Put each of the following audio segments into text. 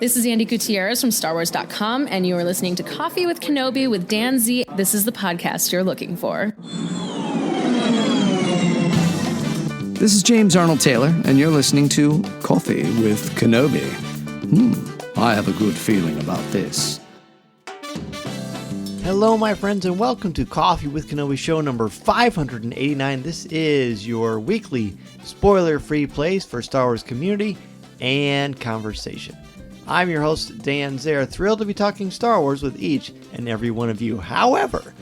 This is Andy Gutierrez from StarWars.com, and you are listening to Coffee with Kenobi with Dan Z. This is the podcast you're looking for. This is James Arnold Taylor, and you're listening to Coffee with Kenobi. I have a good feeling about this. Hello, my friends, and welcome to Coffee with Kenobi show number 589. This is your weekly spoiler-free place for Star Wars community and conversation. I'm your host, Dan Zare, thrilled to be talking Star Wars with each and every one of you. However,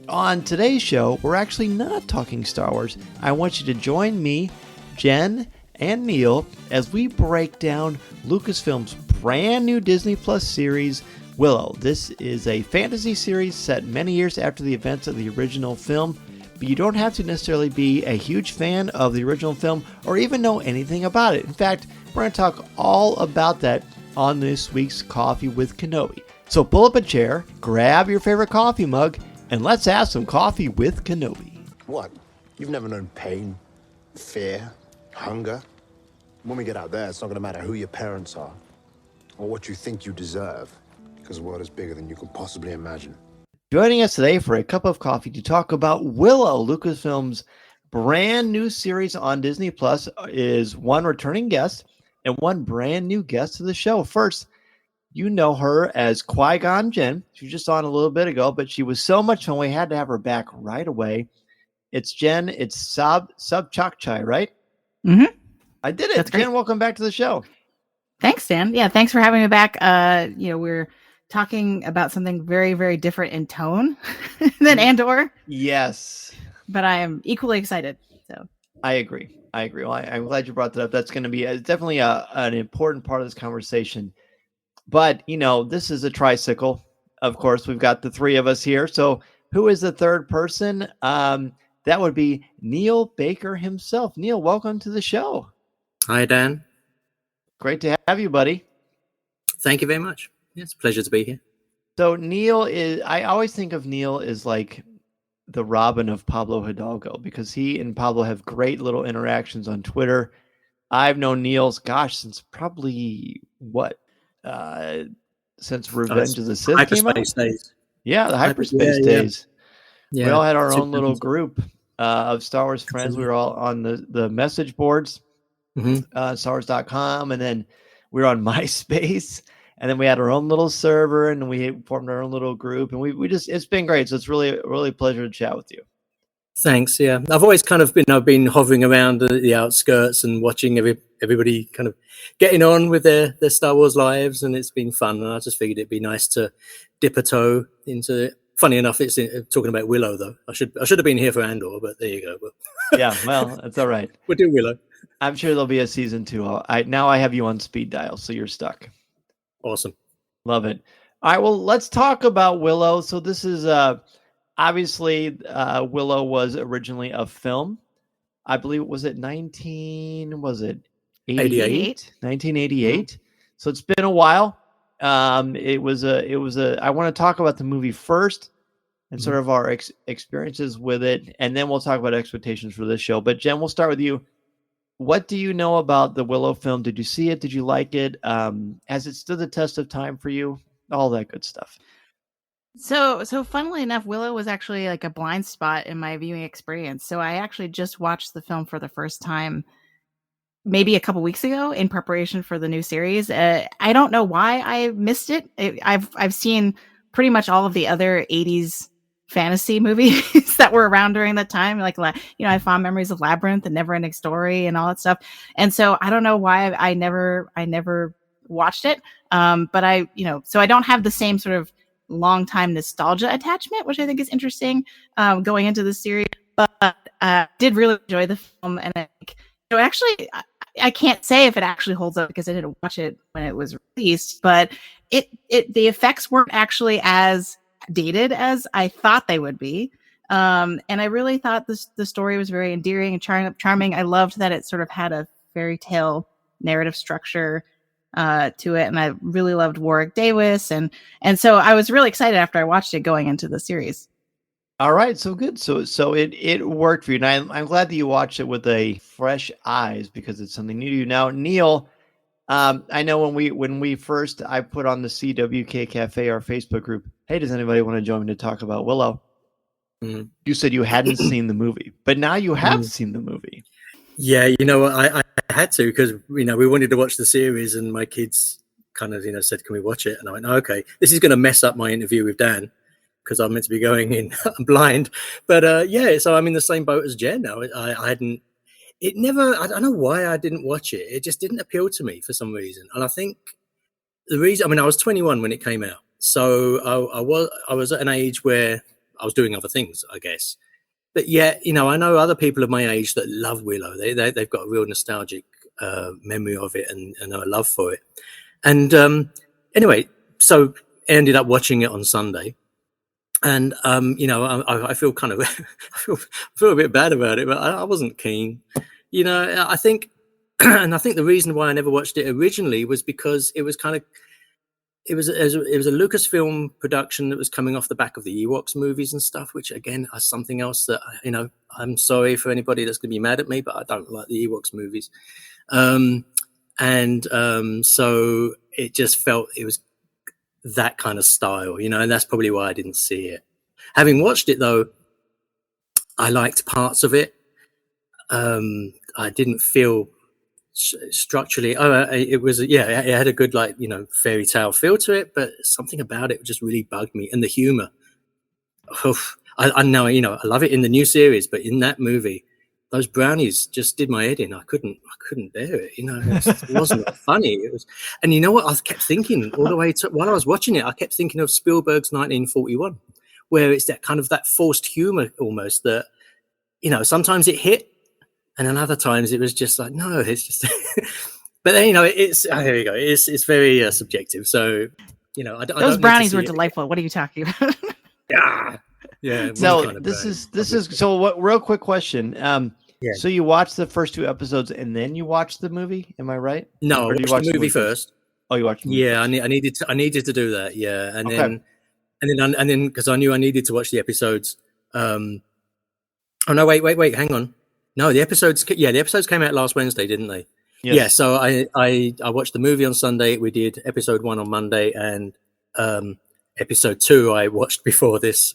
on today's show, we're actually not talking Star Wars. I want you to join me, Jen, and Neil as we break down Lucasfilm's brand new Disney Plus series, Willow. This is a fantasy series set many years after the events of the original film, but you don't have to necessarily be a huge fan of the original film or even know anything about it. In fact, we're going to talk all about that on this week's Coffee with Kenobi. So pull up a chair, grab your favorite coffee mug, and let's have some Coffee with Kenobi. What? You've never known pain, fear, hunger? When we get out there, it's not going to matter who your parents are or what you think you deserve, because the world is bigger than you can possibly imagine. Joining us today for a cup of coffee to talk about Willow, Lucasfilm's brand new series on Disney Plus, is one returning guest and one brand new guest to the show. First, you know her as Qui-Gon Jinn. She was just on a little bit ago, but she was so much fun, we had to have her back right away. It's Jen. It's Sopchockchai, right? Mm-hmm. I did it. That's great. Jen, welcome back to the show. Thanks, Dan. Yeah, thanks for having me back. We're talking about something very, very different in tone than Andor. Yes. But I am equally excited. So I agree. Well, I'm glad you brought that up. That's going to be definitely an important part of this conversation. But, this is a tricycle. Of course, we've got the three of us here. So who is the third person? That would be Neil Baker himself. Neil, welcome to the show. Hi, Dan. Great to have you, buddy. Thank you very much. It's a pleasure to be here. So I always think of Neil as like the Robin of Pablo Hidalgo, because he and Pablo have great little interactions on Twitter. I've known Neil's, since probably since Revenge of the Sith came out? Days. Yeah, the hyperspace days. Yeah. We all had our own little group of Star Wars friends. We were all on the message boards, StarWars.com, and then we were on MySpace. And then we had our own little server, and we formed our own little group, and we just, it's been great. So it's really a pleasure to chat with you. Thanks. Yeah, I've always kind of been hovering around the outskirts and watching everybody kind of getting on with their Star Wars lives, and it's been fun. And I just figured it'd be nice to dip a toe into it. Funny enough, it's talking about Willow though. I should have been here for Andor, but there you go. But yeah, well, that's all right. We'll do Willow. I'm sure there'll be a season 2. Now I have you on speed dial, so you're stuck. Awesome. Love it. All right, well, let's talk about Willow. So this is obviously Willow was originally a film. I believe it was 1988? 1988. Mm-hmm. So it's been a while. It was I want to talk about the movie first and sort of our experiences with it, and then we'll talk about expectations for this show. But Jen, we'll start with you. What do you know about the Willow film? Did you see it? Did you like it? Has it stood the test of time for you? All that good stuff. So funnily enough, Willow was actually like a blind spot in my viewing experience. So I actually just watched the film for the first time maybe a couple weeks ago in preparation for the new series. I don't know why I missed it. I've seen pretty much all of the other 80s fantasy movies that were around during that time. Like, I have fond memories of Labyrinth and Neverending Story and all that stuff. And so I don't know why I never watched it. But so I don't have the same sort of long time nostalgia attachment, which I think is interesting going into the series. But did really enjoy the film. And I think, actually, I can't say if it actually holds up because I didn't watch it when it was released, but the effects weren't actually as dated as I thought they would be. And I really thought the story was very endearing and charming. I loved that it sort of had a fairy tale narrative structure to it. And I really loved Warwick Davis. And so I was really excited after I watched it going into the series. All right, so good. So it worked for you. And I'm glad that you watched it with a fresh eyes because it's something new to you. Now, Neil, I know when we first I put on the CWK Cafe, our Facebook group. Hey, does anybody want to join me to talk about Willow? Mm. You said you hadn't seen the movie, but now you have seen the movie. Yeah, you know, I had to because we wanted to watch the series, and my kids kind of said, "Can we watch it?" And I went, oh, "Okay, this is going to mess up my interview with Dan because I'm meant to be going in blind." But yeah, so I'm in the same boat as Jen now. I hadn't. It never. I don't know why I didn't watch it. It just didn't appeal to me for some reason, and I think the reason. I mean, I was 21 when it came out, so I was at an age where I was doing other things, I guess. But yeah, I know other people of my age that love Willow. They've got a real nostalgic memory of it and a love for it. And anyway, so I ended up watching it on Sunday, and I feel kind of I feel a bit bad about it, but I wasn't keen. I think, and I think the reason why I never watched it originally was because it was kind of. It was a Lucasfilm production that was coming off the back of the Ewoks movies and stuff, which again is something else that I'm sorry for anybody that's going to be mad at me, but I don't like the Ewoks movies, so it just felt it was that kind of style, and that's probably why I didn't see it. Having watched it though, I liked parts of it. I didn't feel. Structurally, it had a good fairy tale feel to it, but something about it just really bugged me. And the humor, I know I love it in the new series, but in that movie, those brownies just did my head in. I couldn't bear it. It wasn't funny. It was, and you know what? I kept thinking all the way while I was watching it. I kept thinking of Spielberg's 1941, where it's that kind of that forced humor almost that sometimes it hit. And then other times it was just like, no, it's just. But then it's here we go. It's very subjective. So those brownies were delightful. What are you talking about? yeah. So this is so. What? Real quick question. Yeah. So you watched the first 2 episodes and then you watched the movie? Am I right? No, I watched the movie first. Oh, you watched the movie first. I needed to do that. Yeah, and okay. then because I knew I needed to watch the episodes. Oh no! Wait! Hang on. No, the episodes came out last Wednesday, didn't they? Yes. Yeah, so I watched the movie on Sunday. We did episode 1 on Monday, and episode 2 I watched before this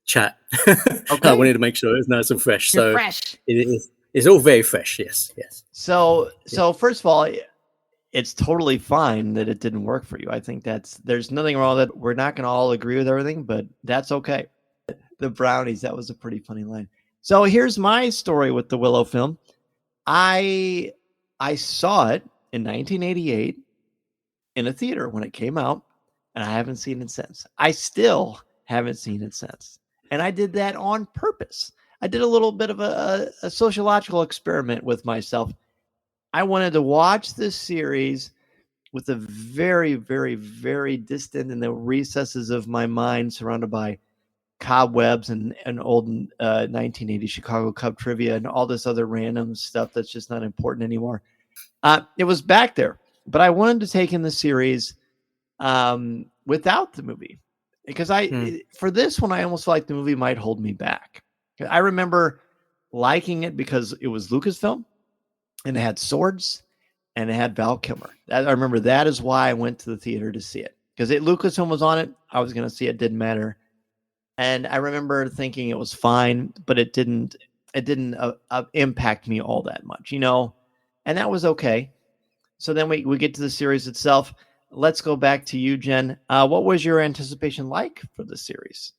chat. Okay. I wanted to make sure it was nice and fresh. You're fresh. It's all very fresh, yes. So first of all, it's totally fine that it didn't work for you. I think there's nothing wrong with it. We're not going to all agree with everything, but that's okay. The brownies, that was a pretty funny line. So here's my story with the Willow film. I saw it in 1988 in a theater when it came out, and I haven't seen it since. I still haven't seen it since. And I did that on purpose. I did a little bit of a sociological experiment with myself. I wanted to watch this series with a very, very, very distant in the recesses of my mind, surrounded by cobwebs and old 1980 Chicago Cub trivia and all this other random stuff that's just not important anymore. It was back there, but I wanted to take in the series without the movie because for this one, I almost felt like the movie might hold me back. I remember liking it because it was Lucasfilm and it had swords and it had Val Kilmer. I remember that is why I went to the theater to see it because Lucasfilm was on it. I was going to see it. Didn't matter. And I remember thinking it was fine, but it didn't impact me all that much, and that was okay. So then we get to the series itself. Let's go back to you, Jen. What was your anticipation like for the series?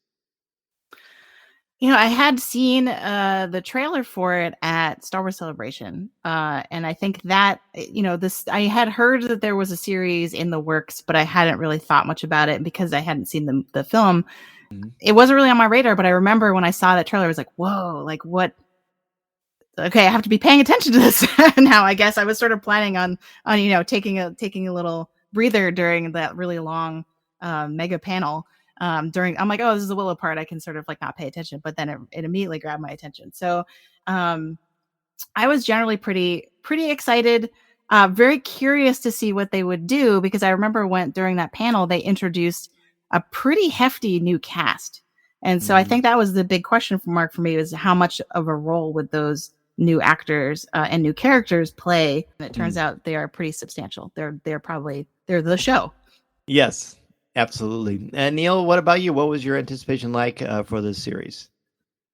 I had seen the trailer for it at Star Wars Celebration. And I think that, I had heard that there was a series in the works, but I hadn't really thought much about it because I hadn't seen the film. Mm-hmm. It wasn't really on my radar, but I remember when I saw that trailer, I was like, whoa, like what? Okay, I have to be paying attention to this now. I guess I was sort of planning on taking a little breather during that really long mega panel. I'm like, oh, this is the Willow part. I can sort of like not pay attention, but then it immediately grabbed my attention. So I was generally pretty excited, very curious to see what they would do because I remember during that panel they introduced a pretty hefty new cast. And so I think that was the big question mark for me was how much of a role would those new actors and new characters play. And it turns out they are pretty substantial. They're the show. Yes, absolutely. And Neil, what about you? What was your anticipation like for this series?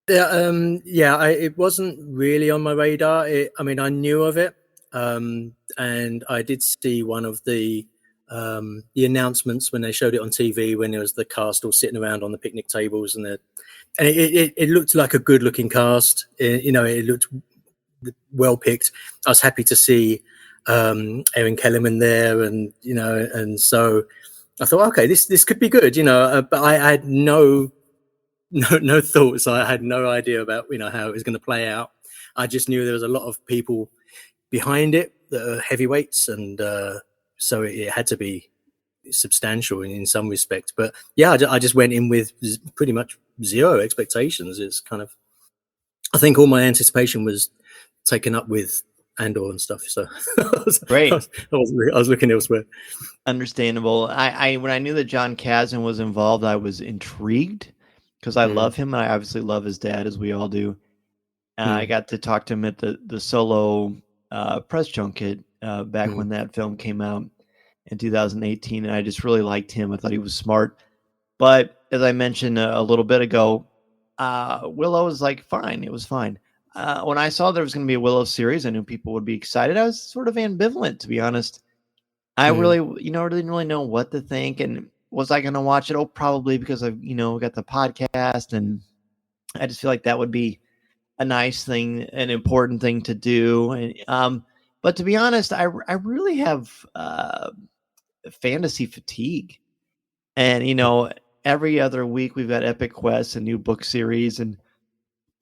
Yeah, it wasn't really on my radar. I mean, I knew of it, and I did see one of the announcements when they showed it on TV, when there was the cast all sitting around on the picnic tables, and it looked like a good-looking cast. It looked well picked. I was happy to see Erin Kellerman there, and so I thought, okay, this could be good, but I had no thoughts. I had no idea about how it was going to play out. I just knew there was a lot of people behind it that are heavyweights, and so it had to be substantial in some respects. But yeah, I just went in with pretty much zero expectations. It's kind of, I think all my anticipation was taken up with Andor and stuff. So Great. I was looking elsewhere. Understandable. I when I knew that John Kasdan was involved, I was intrigued because I love him, and I obviously love his dad, as we all do. I got to talk to him at the Solo press junket back when that film came out in 2018, and I just really liked him. I thought he was smart. But as I mentioned a little bit ago, Willow was like, fine. It was fine. When I saw there was going to be a Willow series, I knew people would be excited. I was sort of ambivalent, to be honest. I really, didn't really know what to think. And was I going to watch it? Oh, probably, because I've, got the podcast, and I just feel like that would be a nice thing, an important thing to do. And, but to be honest, I really have fantasy fatigue. And, every other week we've got Epic Quest, a new book series, and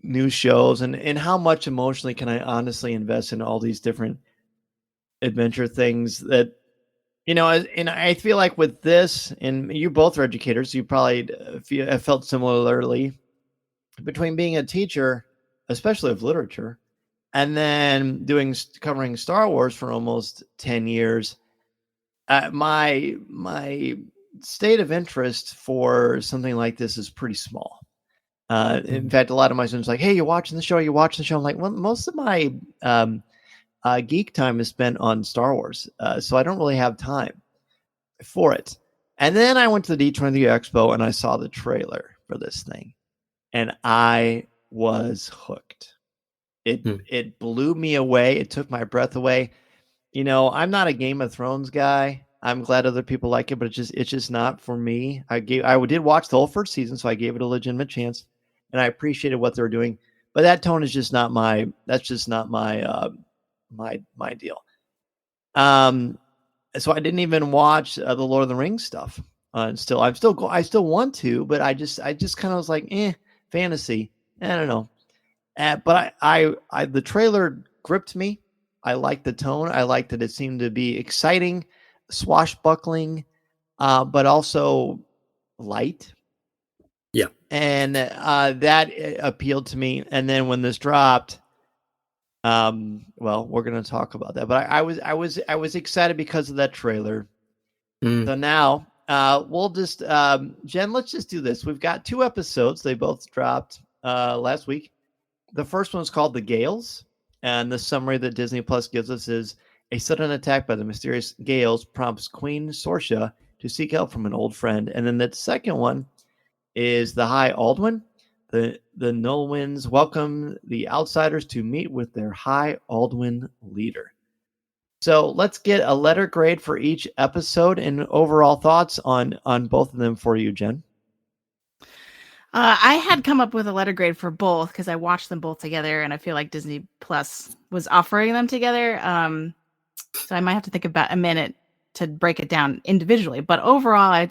new shows, and how much emotionally can I honestly invest in all these different adventure things that, and I feel like with this, and you both are educators, you probably have felt similarly, between being a teacher, especially of literature, and then covering Star Wars for almost 10 years, my state of interest for something like this is pretty small. In fact, a lot of my students are like, hey, you're watching the show? I'm like, well, most of my geek time is spent on Star Wars, so I don't really have time for it. And then I went to the D23 Expo, and I saw the trailer for this thing, and I was hooked. It blew me away. It took my breath away. I'm not a Game of Thrones guy. I'm glad other people like it, but it's just not for me. I did watch the whole first season, so I gave it a legitimate chance, and I appreciated what they were doing. But that tone is just not my. That's just not my my deal. So I didn't even watch the Lord of the Rings stuff. I still want to, but I just kind of was like, fantasy. I don't know. But I the trailer gripped me. I liked the tone. I liked that it seemed to be exciting, swashbuckling, but also light. Yeah. And that appealed to me. And then when this dropped, well, we're going to talk about that, but I was excited because of that trailer. So now, we'll just, Jen, let's just do this. We've got 2 episodes. They both dropped, last week. The first one's called The Gales. And the summary that Disney Plus gives us is: a sudden attack by the mysterious Gales prompts Queen Sorsha to seek help from an old friend. And then the second one is The High Aldwin. The Nolwynns welcome the outsiders to meet with their High Aldwin leader. So let's get a letter grade for each episode and overall thoughts on both of them for you, Jen. I had come up with a letter grade for both because I watched them both together, and I feel like Disney Plus was offering them together. So I might have to think about a minute to break it down individually. But overall,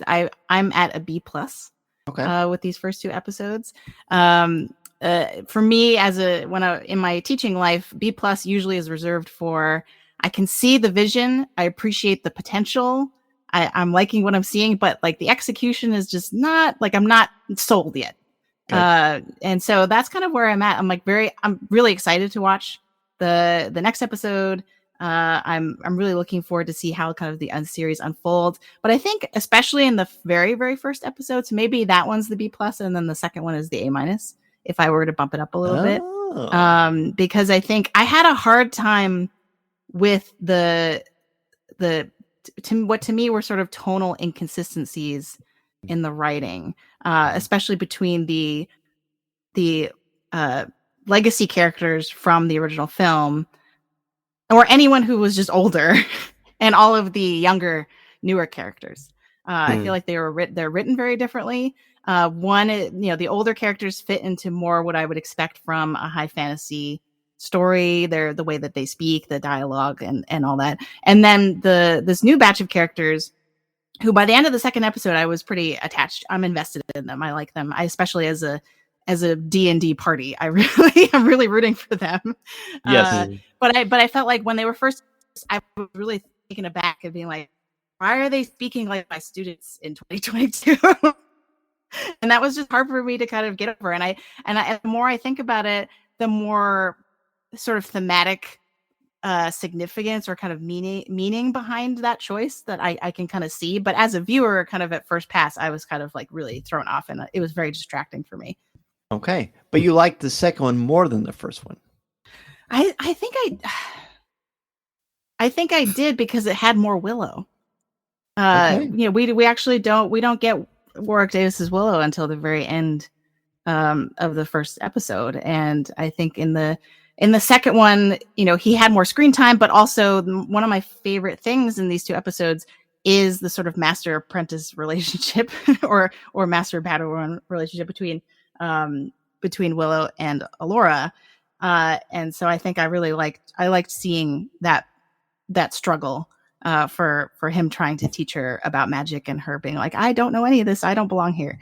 I'm at a B plus. Okay. With these first 2 episodes. For me, in my teaching life, B plus usually is reserved for, I can see the vision, I appreciate the potential, I'm liking what I'm seeing, but like the execution is just not, like, I'm not sold yet. And so that's kind of where I'm at. I'm really excited to watch the next episode. I'm really looking forward to see how kind of the series unfolds. But I think especially in the very, very first episodes, maybe that one's the B plus, and then the second one is the A minus. if I were to bump it up a little bit. Oh. Because I think I had a hard time with what to me were sort of tonal inconsistencies in the writing, especially between the legacy characters from the original film, or anyone who was just older, and all of the younger, newer characters. I feel like they're written very differently. The older characters fit into more what I would expect from a high fantasy story. They're the way that they speak, the dialogue, and all that. And then this new batch of characters, who by the end of the second episode, I was pretty attached. I'm invested in them. I like them. I especially as a D&D party, I'm really rooting for them. Yes. But I felt like when they were first, I was really taken aback and being like, why are they speaking like my students in 2022? And that was just hard for me to kind of get over. And the more I think about it, the more sort of thematic significance or kind of meaning behind that choice that I can kind of see. But as a viewer, kind of at first pass, I was kind of like really thrown off, and it was very distracting for me. Okay. But you liked the second one more than the first one. I think I did, because it had more Willow. Okay. We actually don't get Warwick Davis's Willow until the very end of the first episode, and I think in the second one, he had more screen time, but also one of my favorite things in these two episodes is the sort of master apprentice relationship or master Padawan relationship between Willow and Alora. And so I think I really liked seeing that struggle for him trying to teach her about magic, and her being like, I don't know any of this. I don't belong here.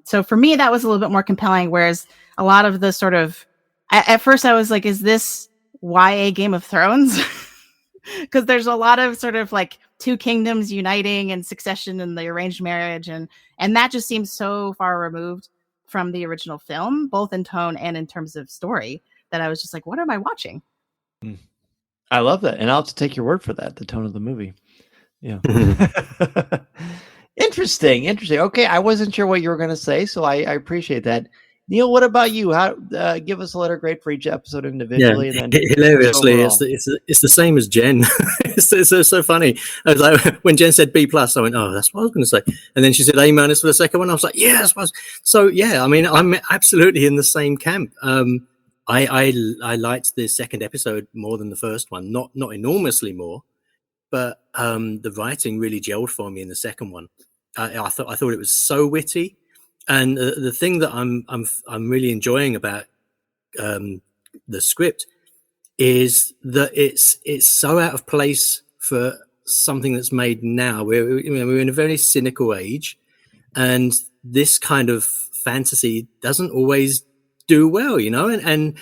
So for me, that was a little bit more compelling. Whereas a lot of the sort of, at first I was like, is this YA Game of Thrones? Because there's a lot of sort of like two kingdoms uniting and succession and the arranged marriage. And that just seems so far removed from the original film, both in tone and in terms of story, that I was just like, what am I watching? I love that. And I'll have to take your word for that, the tone of the movie. Yeah. Interesting. Okay. I wasn't sure what you were going to say, so I appreciate that. Neil, what about you? How give us a letter grade for each episode individually. Yeah, and then hilariously, overall. it's the same as Jen. it's so funny. I was like, when Jen said B+, I went, oh, that's what I was going to say. And then she said A- for the second one. I was like, yeah, that's what I was. So yeah, I mean, I'm absolutely in the same camp. I liked the second episode more than the first one, not enormously more, but the writing really gelled for me in the second one. I thought it was so witty. And the thing that I'm really enjoying about the script is that it's so out of place for something that's made now. We're in a very cynical age, and this kind of fantasy doesn't always do well, and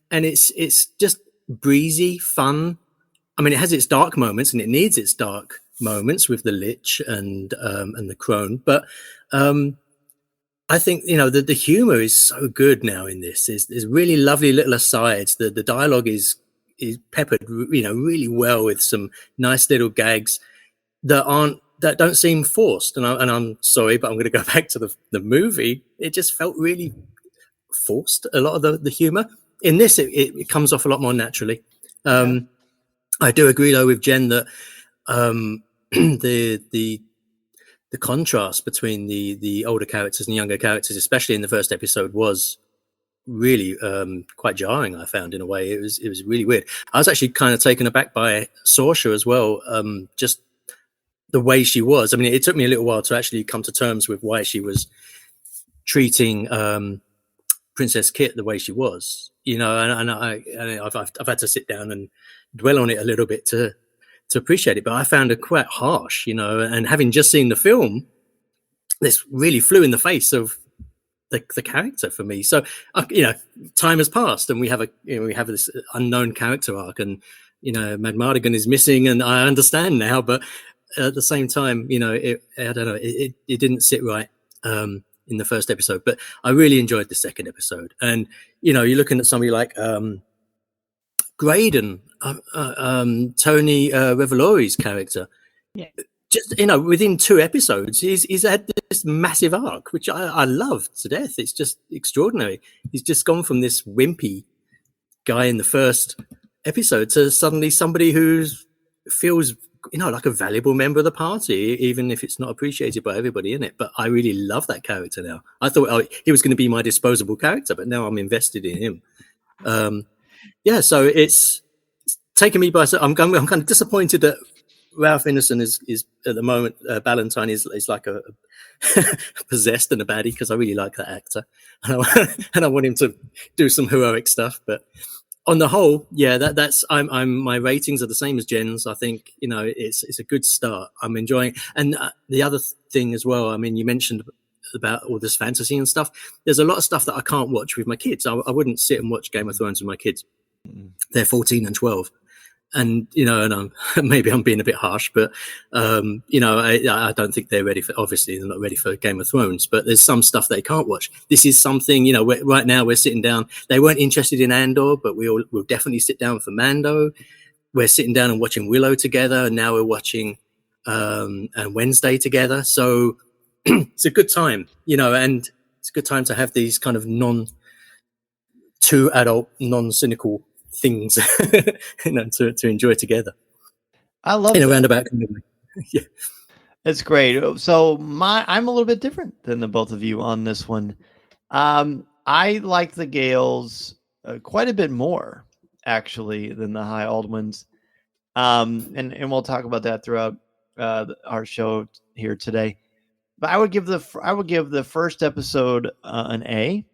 it's just breezy, fun. I mean, it has its dark moments, and it needs its dark moments with the Lich and the Crone, but I think the humor is so good now in this. There's really lovely little asides. The dialogue is peppered, really well with some nice little gags that don't seem forced. And I'm sorry, but I'm going to go back to the movie. It just felt really forced. A lot of the humor in this, it comes off a lot more naturally. I do agree though with Jen that the contrast between the older characters and younger characters, especially in the first episode, was really quite jarring. I found, in a way, it was really weird. I was actually kind of taken aback by Saoirse as well, just the way she was. I mean, it took me a little while to actually come to terms with why she was treating Princess Kit the way she was, and I've had to sit down and dwell on it a little bit to appreciate it, but I found her quite harsh, and having just seen the film, this really flew in the face of the character for me. So, time has passed, and we have this unknown character arc, and Madmartigan is missing, and I understand now, but at the same time, I don't know, it didn't sit right in the first episode, but I really enjoyed the second episode. And you're looking at somebody like Graydon, Tony Revolori's character, just, within 2 episodes, he's had this massive arc, which I love to death. It's just extraordinary. He's just gone from this wimpy guy in the first episode to suddenly somebody who feels, like a valuable member of the party, even if it's not appreciated by everybody in it. But I really love that character now. I thought he was going to be my disposable character, but now I'm invested in him. So it's taken me by. I'm kind of disappointed that Ralph Ineson is at the moment. Ballantyne is like a possessed and a baddie, because I really like that actor, and I want him to do some heroic stuff. But on the whole, that's my ratings are the same as Jen's. I think it's a good start. I'm enjoying, and the other thing as well. I mean, you mentioned about all this fantasy and stuff. There's a lot of stuff that I can't watch with my kids. I wouldn't sit and watch Game of Thrones with my kids. They're 14 and 12. And, maybe I'm being a bit harsh, but, I don't think they're ready for, obviously they're not ready for Game of Thrones, but there's some stuff they can't watch. This is something, right now we're sitting down. They weren't interested in Andor, but we'll definitely sit down for Mando. We're sitting down and watching Willow together. And now we're watching, and Wednesday together. So it's a good time, and it's a good time to have these kind of too adult, non-cynical things to enjoy together. I love in that. A roundabout kind of way. Yeah, it's great. So I'm a little bit different than the both of you on this one. I like the Gales quite a bit more actually than the High Aldwins, and we'll talk about that throughout our show here today. But I would give the first episode an A,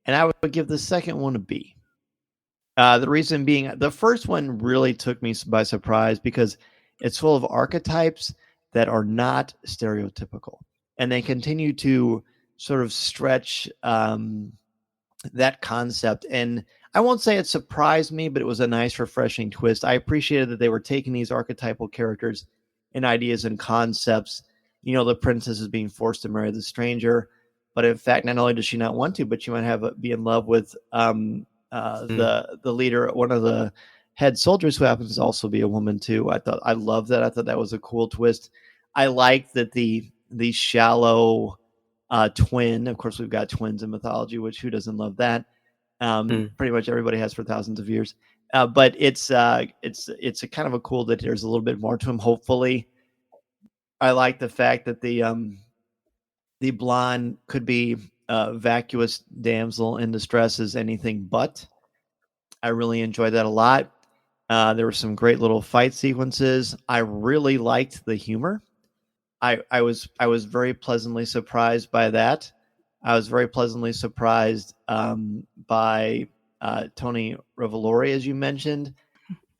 and I would give the second one a B. The reason being, the first one really took me by surprise because it's full of archetypes that are not stereotypical, and they continue to sort of stretch that concept. And I won't say it surprised me, but it was a nice, refreshing twist. I appreciated that they were taking these archetypal characters and ideas and concepts. The princess is being forced to marry the stranger, but in fact, not only does she not want to, but she might be in love with the leader, one of the head soldiers, who happens to also be a woman too. I love that. I thought that was a cool twist. I like that the shallow twin. Of course, we've got twins in mythology, which who doesn't love that? Pretty much everybody has for thousands of years. But it's a kind of a cool that there's a little bit more to him. Hopefully, I like the fact that the blonde could be vacuous damsel in distress is anything but. I really enjoyed that a lot. There were some great little fight sequences. I really liked the humor. I was very pleasantly surprised by that. I was very pleasantly surprised by Tony Revolori, as you mentioned,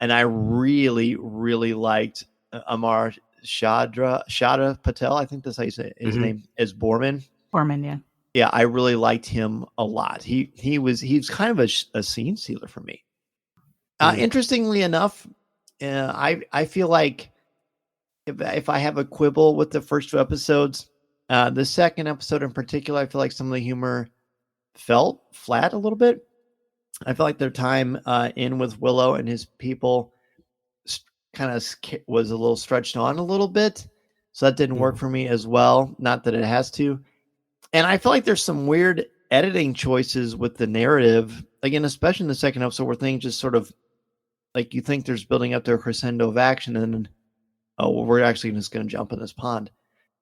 and I really, really liked Amar Shada Patel. I think that's how you say his name is Borman. Borman, yeah. Yeah, I really liked him a lot. He's kind of a scene stealer for me. Interestingly enough, I feel like if I have a quibble with the first 2 episodes, the second episode in particular, I feel like some of the humor felt flat a little bit. I feel like their time in with Willow and his people kind of was a little stretched on a little bit. So that didn't work for me as well. Not that it has to. And I feel like there's some weird editing choices with the narrative, again, especially in the second episode, where things just sort of like you think there's building up to a crescendo of action, and then, we're actually just going to jump in this pond,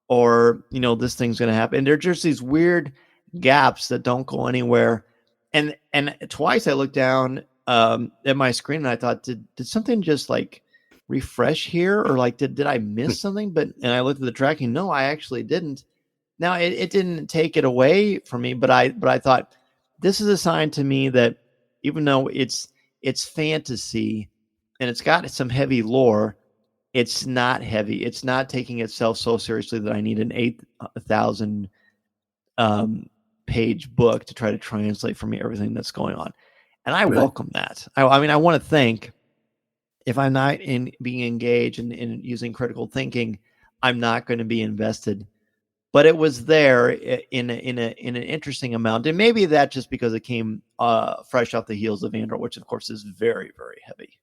or this thing's going to happen. And there's just these weird gaps that don't go anywhere. And twice I looked down at my screen and I thought, did something just like refresh here, or like did I miss something? And I looked at the tracking. No, I actually didn't. Now it didn't take it away from me, but I thought this is a sign to me that even though it's fantasy and it's got some heavy lore, it's not heavy. It's not taking itself so seriously that I need an 8,000 page book to try to translate for me everything that's going on. And I welcome that. I mean, I want to think if I'm not being engaged in using critical thinking, I'm not going to be invested. But it was there in an interesting amount, and maybe that just because it came fresh off the heels of Andor, which of course is very, very heavy.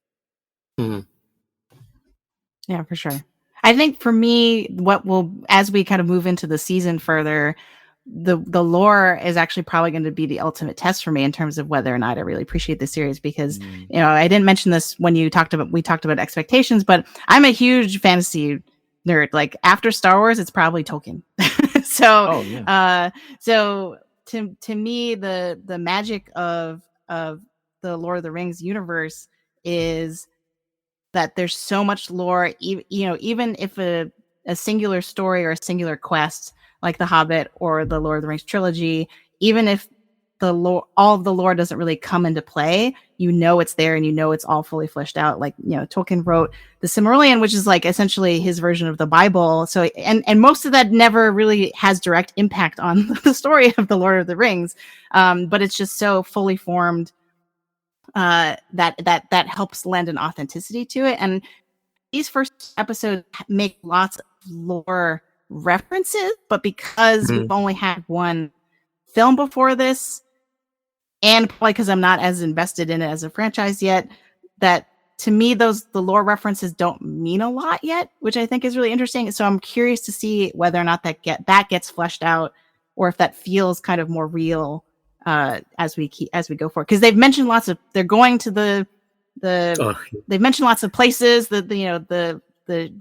Yeah, for sure. I think for me, what will, as we kind of move into the season further, the lore is actually probably going to be the ultimate test for me in terms of whether or not I really appreciate the series. Because I didn't mention this when we talked about expectations, but I'm a huge fantasy nerd. Like after Star Wars, it's probably Tolkien. So to me, the magic of the Lord of the Rings universe is that there's so much lore, even if a singular story or a singular quest like The Hobbit or the Lord of the Rings trilogy, even if all of the lore doesn't really come into play, it's there and it's all fully fleshed out. Like, Tolkien wrote the Silmarillion, which is like essentially his version of the Bible. So, and most of that never really has direct impact on the story of the Lord of the Rings. But it's just so fully formed that helps lend an authenticity to it. And these first episodes make lots of lore references, but because we've only had one film before this, and probably because I'm not as invested in it as a franchise yet, that to me the lore references don't mean a lot yet, which I think is really interesting. So I'm curious to see whether or not that gets fleshed out, or if that feels kind of more real as we go forward, because they've mentioned they're going to they've mentioned lots of places, the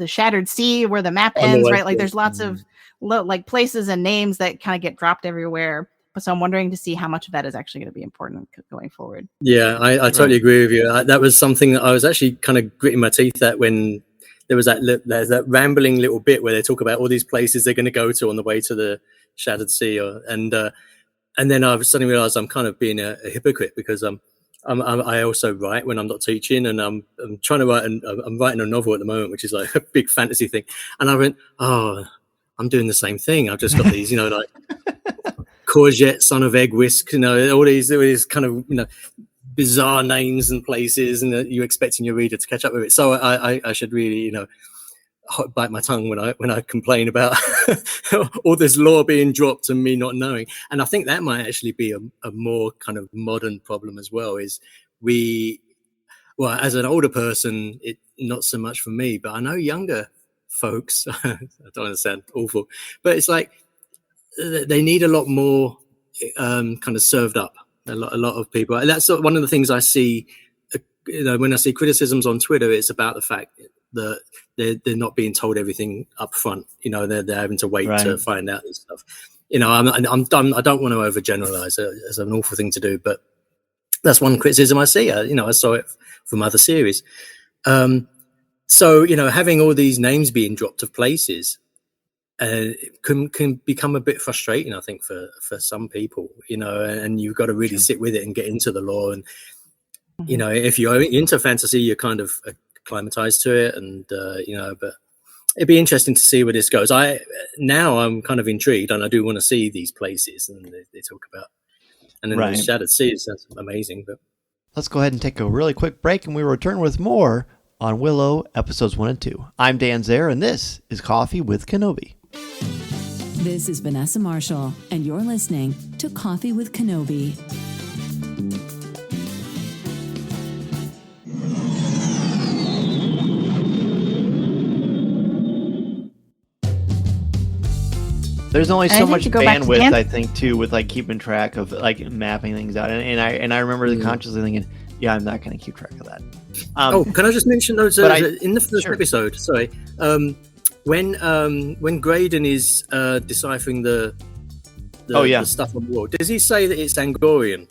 Shattered Sea where the map ends, right? Like there's lots of like places and names that kind of get dropped everywhere. So I'm wondering to see how much of that is actually going to be important going forward. Yeah, I totally agree with you. That was something that I was actually kind of gritting my teeth at when there was there's that rambling little bit where they talk about all these places they're going to go to on the way to the Shattered Sea, and then I suddenly realized I'm kind of being a hypocrite, because I also write when I'm not teaching, and I'm trying to write. I'm writing a novel at the moment, which is like a big fantasy thing. And I went, I'm doing the same thing. I've just got these, like courgette, son of egg whisk, all these kind of bizarre names and places, and you're expecting your reader to catch up with it. So I should really bite my tongue when I complain about all this lore being dropped and me not knowing. And I think that might actually be a more kind of modern problem as well. Is as an older person, it not so much for me, but I know younger folks. I don't want to sound awful, but it's like they need a lot more kind of served up. A lot of people. And that's one of the things I see. When I see criticisms on Twitter, it's about the fact that they're not being told everything up front. They're having to wait to find out this stuff. I'm done. I don't want to overgeneralize it as an awful thing to do, but that's one criticism I see. I saw it from other series. So having all these names being dropped of places can become a bit frustrating, I think, for some people. And you've got to really sit with it and get into the lore. And if you're into fantasy, you're kind of acclimatized to it, and but it'd be interesting to see where this goes. I'm kind of intrigued, and I do want to see these places and they talk about. And then the Shattered Sea, that's amazing. But let's go ahead and take a really quick break, and we return with more on Willow episodes 1 and 2. I'm Dan Zare, and this is Coffee with Kenobi. This is Vanessa Marshall, and you're listening to Coffee with Kenobi. There's only so much bandwidth, I think, too, with like keeping track of like mapping things out, and I remember consciously thinking, yeah, I'm not going to keep track of that. Can I just mention those in the first episode? Sorry, when Graydon is deciphering the stuff on the wall, does he say that it's Angorian?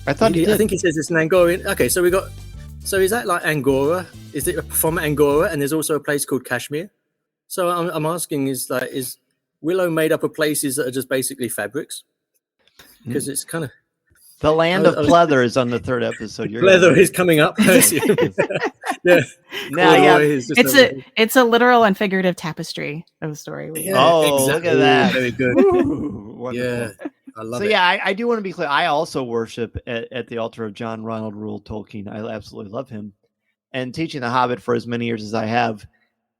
I thought he did. I think he says it's an Angorian. Okay, so is that like Angora? Is it from Angora? And there's also a place called Kashmir. So I'm asking, is Willow made up of places that are just basically fabrics? Because it's kind of the land of pleather is on the third episode. Pleather is coming up. Yeah. It's a literal and figurative tapestry of the story. Exactly. Look at that. Very good. Wonderful. Yeah, I love it. So yeah, I do want to be clear. I also worship at the altar of John Ronald Reuel Tolkien. I absolutely love him. And teaching The Hobbit for as many years as I have,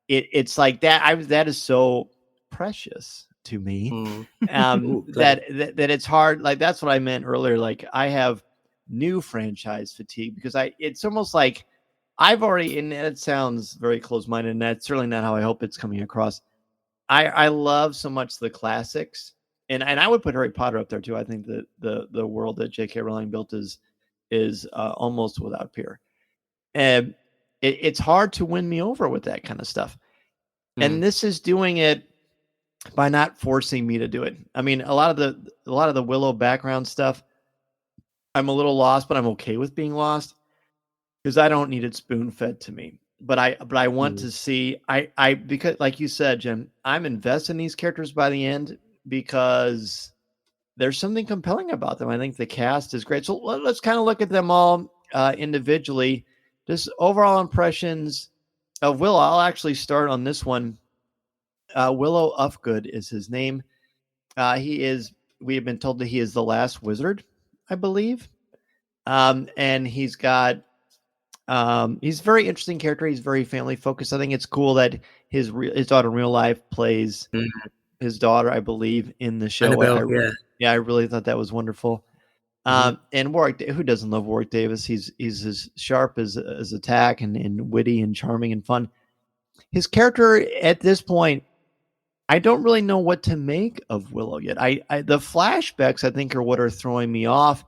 it's like that. That is so precious to me that it's hard. Like that's what I meant earlier. Like I have new franchise fatigue because it's almost like I've already, and it sounds very close-minded, and that's certainly not how I hope it's coming across. I love so much the classics, and I would put Harry Potter up there too. I think that the world that J.K. Rowling built is almost without peer, and it's hard to win me over with that kind of stuff. And this is doing it by not forcing me to do it. I mean, a lot of the Willow background stuff, I'm a little lost, but I'm okay with being lost because I don't need it spoon-fed to me. But I want to see because like you said, Jim, I'm invested in these characters by the end because there's something compelling about them. I think the cast is great. So let's kind of look at them all individually. Just overall impressions of Willow. I'll actually start on this one. Willow Ufgood is his name. We have been told that he is the last wizard, I believe. And he's got, he's a very interesting character. He's very family focused. I think it's cool that his daughter in real life plays his daughter, I believe, in the show. Annabelle, I really thought that was wonderful. And Warwick, who doesn't love Warwick Davis? He's as sharp as attack and witty and charming and fun. His character at this point, I don't really know what to make of Willow yet. The flashbacks, I think, are what are throwing me off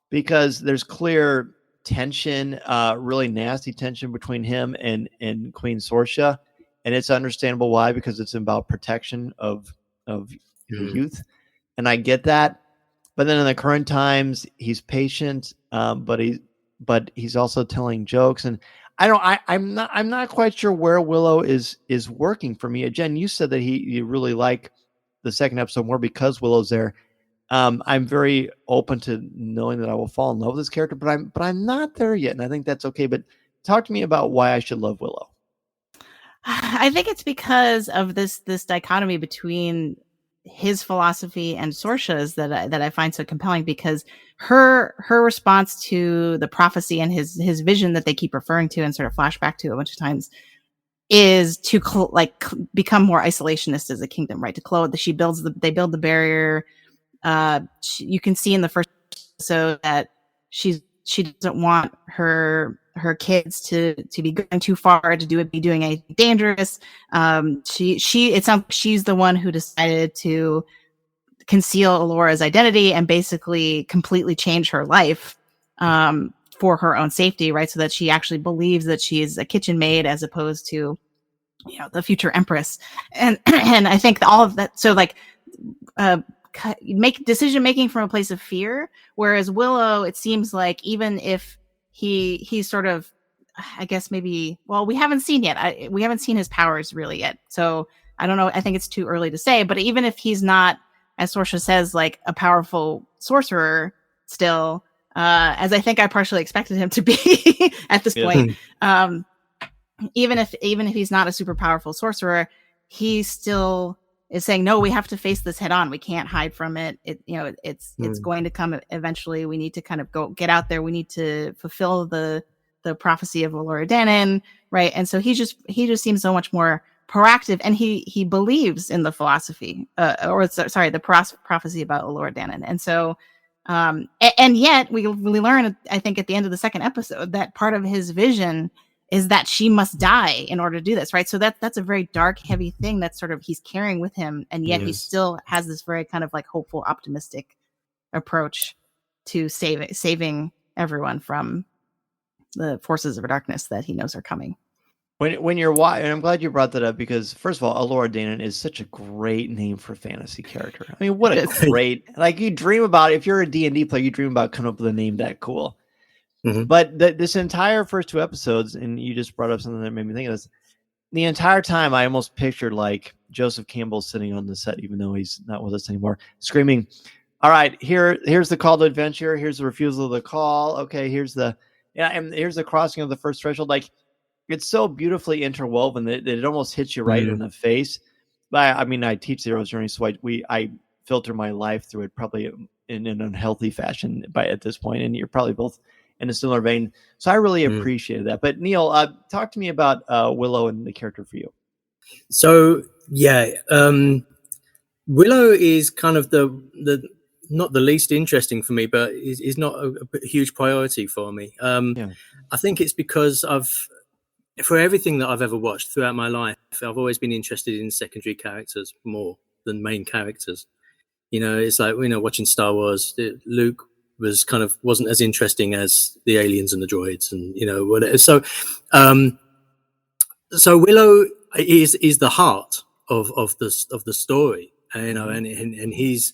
because there's clear tension, really nasty tension between him and Queen Sorsha. And it's understandable why, because it's about protection of youth. And I get that. But then in the current times, he's patient, but he's also telling jokes. And I'm not quite sure where Willow is working for me. Jen, you said that you really like the second episode more because Willow's there. I'm very open to knowing that I will fall in love with this character, but I'm not there yet, and I think that's okay. But talk to me about why I should love Willow. I think it's because of this dichotomy between his philosophy and Sorsha's that I find so compelling, because her response to the prophecy and his vision that they keep referring to and sort of flashback to a bunch of times is to become more isolationist as a kingdom, right? They build the barrier. You can see in the first episode that she doesn't want her kids to be going too far, to be doing anything dangerous. It sounds like she's the one who decided to conceal Alora's identity and basically completely change her life for her own safety, right? So that she actually believes that she's a kitchen maid as opposed to, the future empress. And I think all of that. So make decision making from a place of fear, whereas Willow, it seems like even if he's sort of, I guess maybe, well, we haven't seen yet. We haven't seen his powers really yet. So I don't know. I think it's too early to say, but even if he's not, as Sorsha says, like a powerful sorcerer still, as I think I partially expected him to be at this point, even if he's not a super powerful sorcerer, he still is saying, no, we have to face this head on. We can't hide from it. It's going to come eventually. We need to kind of get out there. We need to fulfill the prophecy of Elora Danan, right? And so he just seems so much more proactive, and he believes in the philosophy, the prophecy about Elora Danan. And so, and yet we learn, I think, at the end of the second episode, that part of his vision is that she must die in order to do this, right? So that's a very dark, heavy thing that sort of he's carrying with him, and yet he still has this very kind of like hopeful, optimistic approach to saving everyone from the forces of darkness that he knows are coming. When you're watching, and I'm glad you brought that up, because first of all, Elora Danan is such a great name for a fantasy character. I mean, what a great, you dream about, if you're a D&D player, you dream about coming up with a name that cool. Mm-hmm. But this entire first two episodes, and you just brought up something that made me think of this, the entire time I almost pictured like Joseph Campbell sitting on the set, even though he's not with us anymore, screaming, all right, here's the call to adventure, here's the refusal of the call, okay, here's the crossing of the first threshold. Like, it's so beautifully interwoven that it almost hits you right in the face. But I mean, I teach the hero's journey, so I filter my life through it probably in an unhealthy fashion at this point, and you're probably both in a similar vein. So I really appreciated that. But Neil, talk to me about Willow and the character for you. So Willow is kind of the not the least interesting for me, but is not a huge priority for me. I think it's because for everything that I've ever watched throughout my life, I've always been interested in secondary characters more than main characters. It's like, watching Star Wars, Luke wasn't as interesting as the aliens and the droids and, whatever. So Willow is the heart of the story, and he's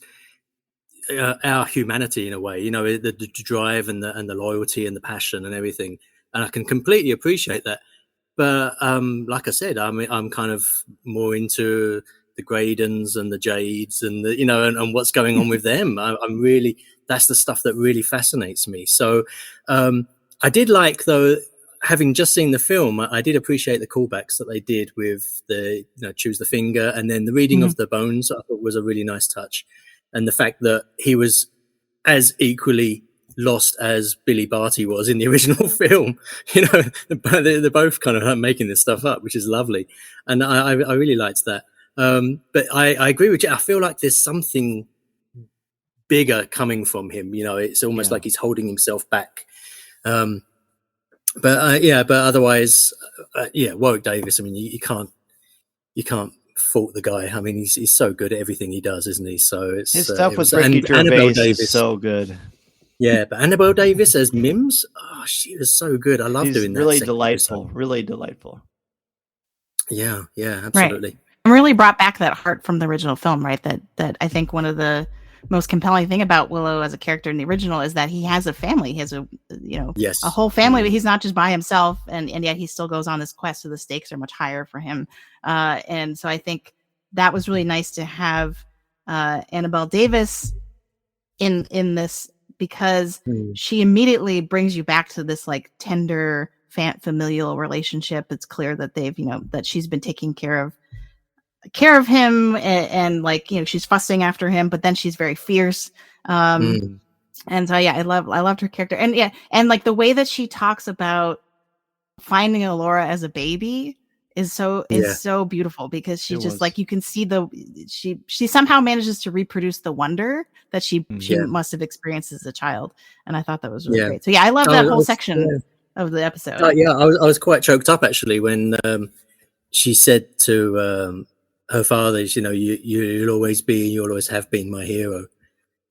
our humanity in a way, the drive and the loyalty and the passion and everything. And I can completely appreciate that. But like I said, I'm kind of more into the Gradens and the Jades and and what's going on with them. I'm really, that's the stuff that really fascinates me. So I did like, though, having just seen the film, I did appreciate the callbacks that they did with the choose the finger, and then the reading of the bones. I thought was a really nice touch, and the fact that he was as equally lost as Billy Barty was in the original film. They're both kind of making this stuff up, which is lovely, and I really liked that. But I agree with you. I feel like there's something bigger coming from him. It's almost like he's holding himself back. But otherwise, Warwick Davis. I mean, you can't fault the guy. I mean, he's so good at everything he does, isn't he? So it's his stuff with Ricky Gervais is so good. Yeah, but Annabelle Davis as Mims, she was so good. I love doing that. Really delightful. Really delightful. Yeah, absolutely. Right. And really brought back that heart from the original film, right? That I think one of the most compelling thing about Willow as a character in the original is that he has a family. He has a whole family, but he's not just by himself, and yet he still goes on this quest, so the stakes are much higher for him. And so I think that was really nice to have Annabelle Davis in this, because she immediately brings you back to this like tender familial relationship. It's clear that they've, that she's been taking care of him, and like, she's fussing after him, but then she's very fierce. And so, I loved her character. And like the way that she talks about finding Alora as a baby is so beautiful, because she like, you can see she somehow manages to reproduce the wonder that she must have experienced as a child. And I thought that was really great. So I love that whole section of the episode. I was quite choked up actually when she said to her father, you'll always be and you'll always have been my hero.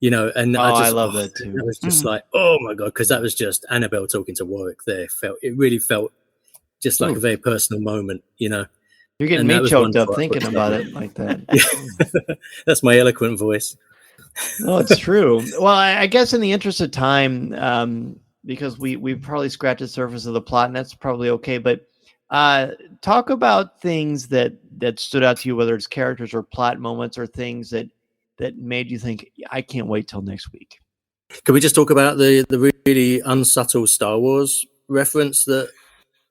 And I love that too. It was just like, oh my God, because that was just Annabelle talking to Warwick there. It really felt just like a very personal moment, You're getting me choked up thinking about it like that. Yeah. That's my eloquent voice. Oh, it's true. Well, I guess in the interest of time, because we probably scratched the surface of the plot, and that's probably okay. But talk about things that stood out to you, whether it's characters or plot moments or things that made you think, I can't wait till next week. Can we just talk about the really unsubtle Star Wars reference that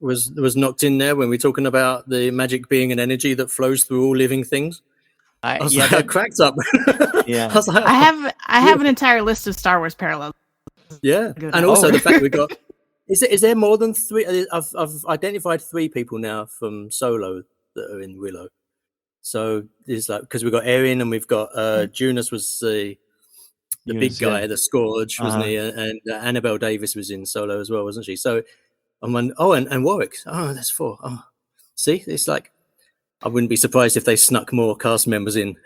was knocked in there when we're talking about the magic being an energy that flows through all living things? I cracked up. Yeah, I was like, I have an entire list of Star Wars parallels. Yeah, and also the fact we got is there more than 3? I've identified 3 people now from Solo that are in Willow. So it's like, because we've got Erin and we've got Junus was the big guy, the Scourge, wasn't he? And Annabelle Davis was in Solo as well, wasn't she? So and Warwick. Oh, that's 4. Oh, see, it's like, I wouldn't be surprised if they snuck more cast members in.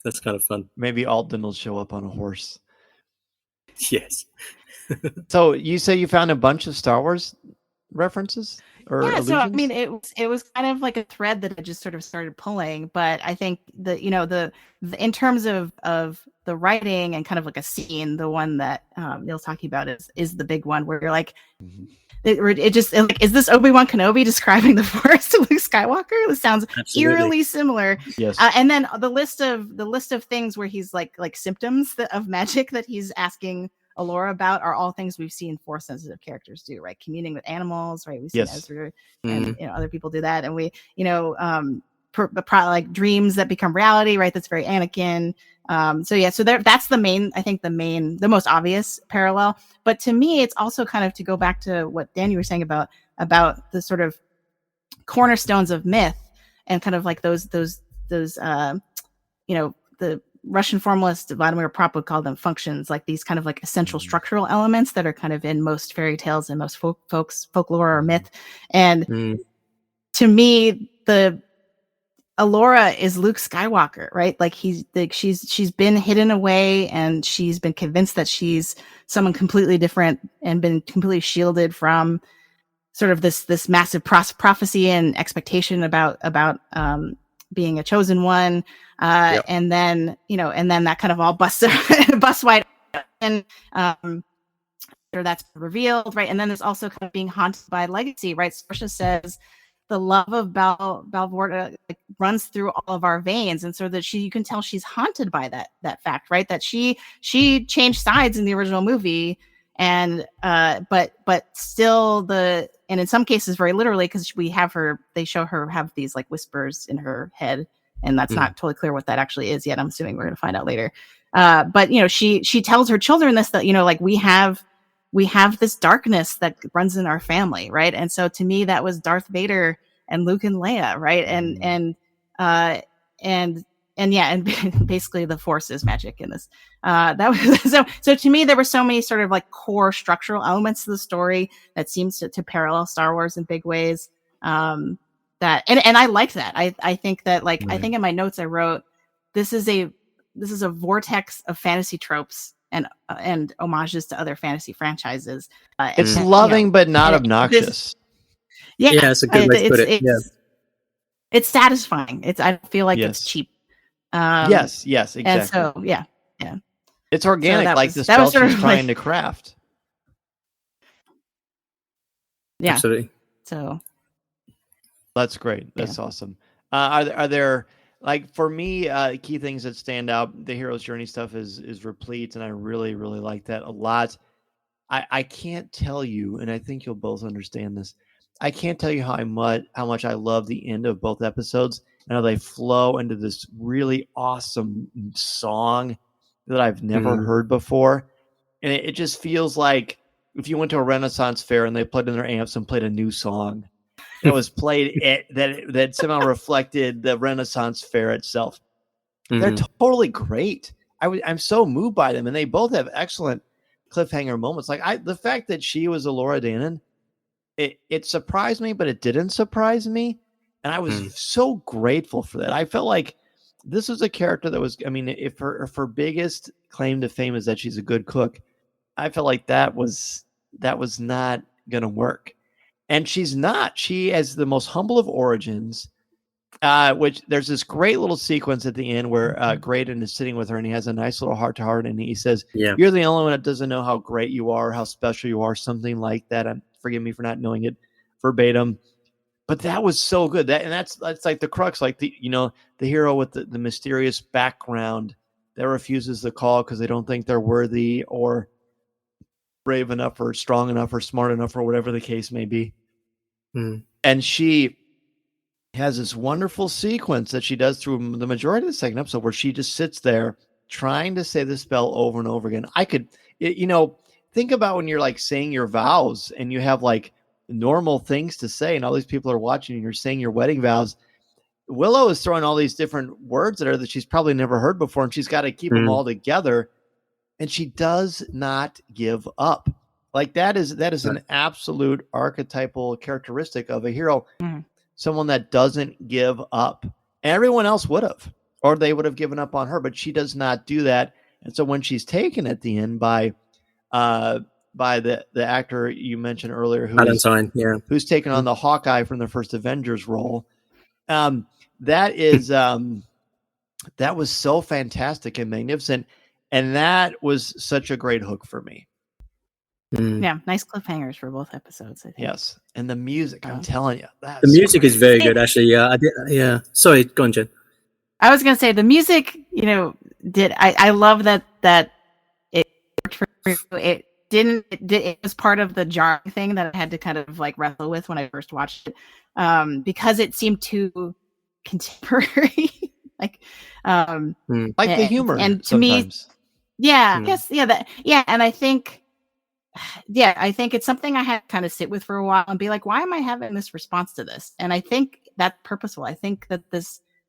That's kind of fun. Maybe Aldwin will show up on a horse. Yes. So you say you found a bunch of Star Wars references? Allusions? So I mean, it was kind of like a thread that I just sort of started pulling. But I think the in terms of the writing and kind of like a scene, the one that Neil's talking about is the big one where you're like, is this Obi-Wan Kenobi describing the Force to Luke Skywalker? This sounds eerily similar. Yes. And then the list of things where he's like symptoms of magic that he's asking Alora about are all things we've seen Force sensitive characters do, right? Communing with animals, right? We've seen Ezra and other people do that, and we like dreams that become reality, right? That's very Anakin. So that's the main, I think the most obvious parallel. But to me, it's also kind of to go back to what Dan, you were saying about the sort of cornerstones of myth and kind of like those the Russian formalist Vladimir Propp would call them functions, like these kind of like essential structural elements that are kind of in most fairy tales and most folklore or myth. And to me, the Allura is Luke Skywalker, right? Like she's been hidden away, and she's been convinced that she's someone completely different and been completely shielded from sort of this massive prophecy and expectation about being a chosen one. And then, and then that kind of all busts wide and that's revealed, right? And then there's also kind of being haunted by legacy, right? Saoirse says the love of Balvorda runs through all of our veins, and so that you can tell she's haunted by that fact, right? That she changed sides in the original movie, and but still and in some cases very literally, because they show her have these like whispers in her head, and that's not totally clear what that actually is yet. I'm assuming we're going to find out later. But she tells her children this, that like we have this darkness that runs in our family, right? And so to me, that was Darth Vader and Luke and Leia, right? And basically the Force is magic in this. That was so to me, there were so many sort of like core structural elements to the story that seems to parallel Star Wars in big ways. That and I liked that. I think that I think in my notes I wrote, this is a vortex of fantasy tropes and homages to other fantasy franchises. It's loving but not obnoxious. It's a good way to put it. It's satisfying. I feel like it's cheap. Yes, exactly. And so it's organic, so like the spell she's trying to craft. Yeah, absolutely. So that's great. That's awesome. Are there, like, for me, key things that stand out? The hero's journey stuff is replete, and I really, really like that a lot. I can't tell you, and I think you'll both understand this. I can't tell you how much I love the end of both episodes, and how they flow into this really awesome song that I've never heard before. And it just feels like if you went to a Renaissance fair and they plugged in their amps and played a new song that was played that somehow reflected the Renaissance fair itself. They're totally great. I'm so moved by them, and they both have excellent cliffhanger moments. Like the fact that she was Allura Danan, it surprised me, but it didn't surprise me. And I was so grateful for that. I felt like this was a character that was, I mean, if her biggest claim to fame is that she's a good cook, I felt like that was not going to work. And she's not. She has the most humble of origins, which there's this great little sequence at the end where Graydon is sitting with her, and he has a nice little heart-to-heart, and he says, you're the only one that doesn't know how great you are, how special you are, something like that. Forgive me for not knowing it verbatim. But that was so good. That's like the crux, like the hero with the mysterious background that refuses the call because they don't think they're worthy or brave enough or strong enough or smart enough or whatever the case may be. And she has this wonderful sequence that she does through the majority of the second episode where she just sits there trying to say the spell over and over again. Think about when you're like saying your vows and you have like normal things to say and all these people are watching and you're saying your wedding vows. Willow is throwing all these different words at her that she's probably never heard before, and she's got to keep them all together. And she does not give up. Like that is an absolute archetypal characteristic of a hero. Someone that doesn't give up. Everyone else would have, or they would have given up on her, but she does not do that. And so when she's taken at the end by the actor you mentioned earlier, who's taken on the Hawkeye from the first Avengers role, that was so fantastic and magnificent. And that was such a great hook for me. Yeah, nice cliffhangers for both episodes, I think. Yes, and the music, I'm telling you. The music is very good, actually. Yeah. Sorry, go on, Jen. I was going to say, the music, I love that it worked for it. It was part of the jarring thing that I had to kind of like wrestle with when I first watched it, because it seemed too contemporary. like the humor. And to sometimes. Me, I guess, and I think it's something I had to kind of sit with for a while and be like, why am I having this response to this? And I think that's purposeful. I think that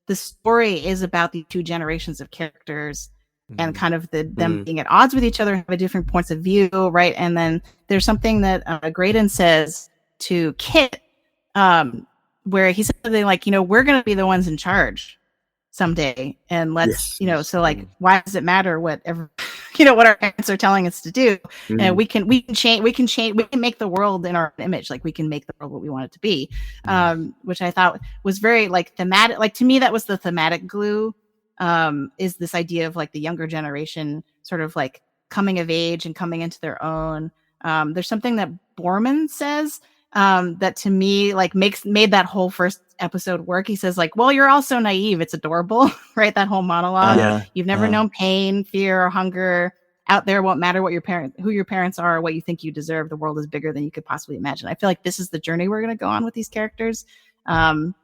the story is about the two generations of characters and kind of them being at odds with each other, have a different points of view, right? And then there's something that Graydon says to Kit, where he said something like, we're going to be the ones in charge someday, and let's, so like, why does it matter whatever, what our parents are telling us to do? And we can make the world in our image, like we can make the world what we want it to be, which I thought was very like thematic. Like to me, that was the thematic glue. Is this idea of like the younger generation sort of like coming of age and coming into their own. There's something that Borman says that to me like made that whole first episode work. He says like, well, you're all so naive, it's adorable. Right, that whole monologue. You've never known pain, fear, or hunger. Out there won't matter who your parents are or what you think you deserve. The world is bigger than you could possibly imagine. I feel like this is the journey we're going to go on with these characters. And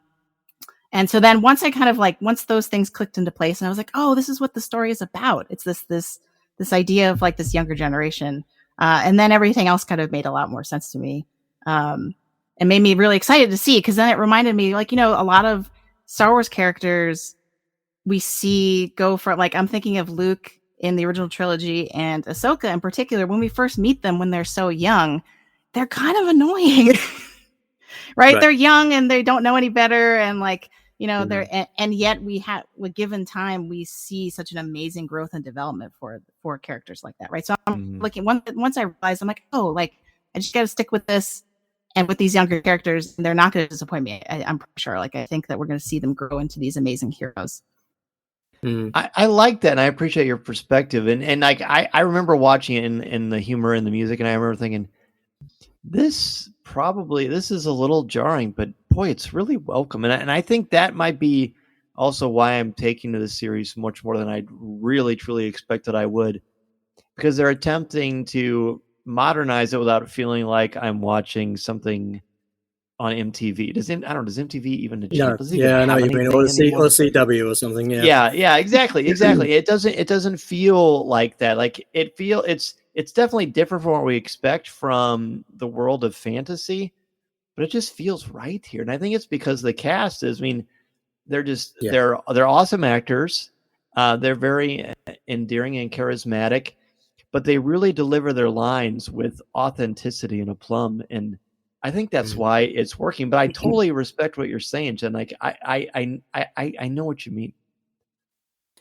so then once those things clicked into place, and I was like, oh, this is what the story is about. It's this idea of like this younger generation. And then everything else kind of made a lot more sense to me. And made me really excited to see, because then it reminded me, like, a lot of Star Wars characters we see go for, like, I'm thinking of Luke in the original trilogy and Ahsoka in particular. When we first meet them when they're so young, they're kind of annoying, right? They're young and they don't know any better. And like, they're, and yet with given time, we see such an amazing growth and development for characters like that. Right. So I'm looking, once I realized, I'm like, oh, like, I just got to stick with this. And with these younger characters, they're not going to disappoint me. I'm pretty sure. Like, I think that we're going to see them grow into these amazing heroes. I like that, and I appreciate your perspective. And like, I remember watching it in the humor and the music, and I remember thinking, this is a little jarring, but boy, it's really welcome. And I think that might be also why I'm taking to the series much more than I really truly expected I would, because they're attempting to modernize it without feeling like I'm watching something on MTV. Does MTV even? No, I know you mean, or CW or something. Yeah, exactly. It doesn't feel like that. Like it's definitely different from what we expect from the world of fantasy, but it just feels right here. And I think it's because the cast is, they're just they're awesome actors. They're very endearing and charismatic, but they really deliver their lines with authenticity and aplomb. And I think that's why it's working. But I totally respect what you're saying, Jen. Like, I know what you mean.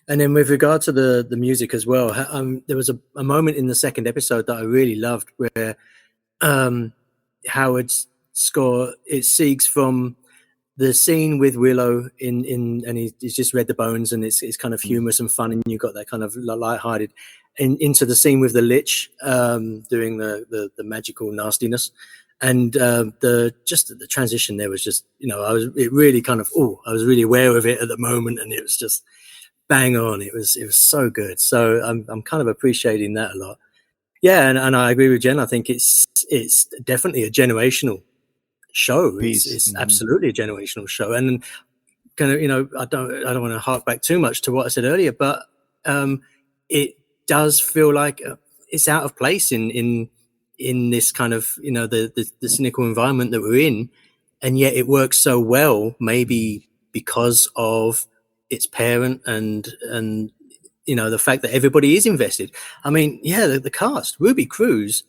And then with regard to the music as well, there was a moment in the second episode that I really loved where Howard's score, it seeks from the scene with Willow and he's just read the bones, and it's kind of humorous and fun, and you've got that kind of lighthearted, and into the scene with the Lich doing the magical nastiness, and the transition there was just, I was really aware of it at the moment, and it was just bang on. It was so good. So I'm kind of appreciating that a lot. Yeah, and I agree with Jen. I think it's definitely a generational show. It's absolutely a generational show, and kind of, I don't want to hark back too much to what I said earlier, but it does feel like it's out of place in this kind of, the cynical environment that we're in, and yet it works so well, maybe because of its parent and the fact that everybody is invested. The cast, Ruby Cruz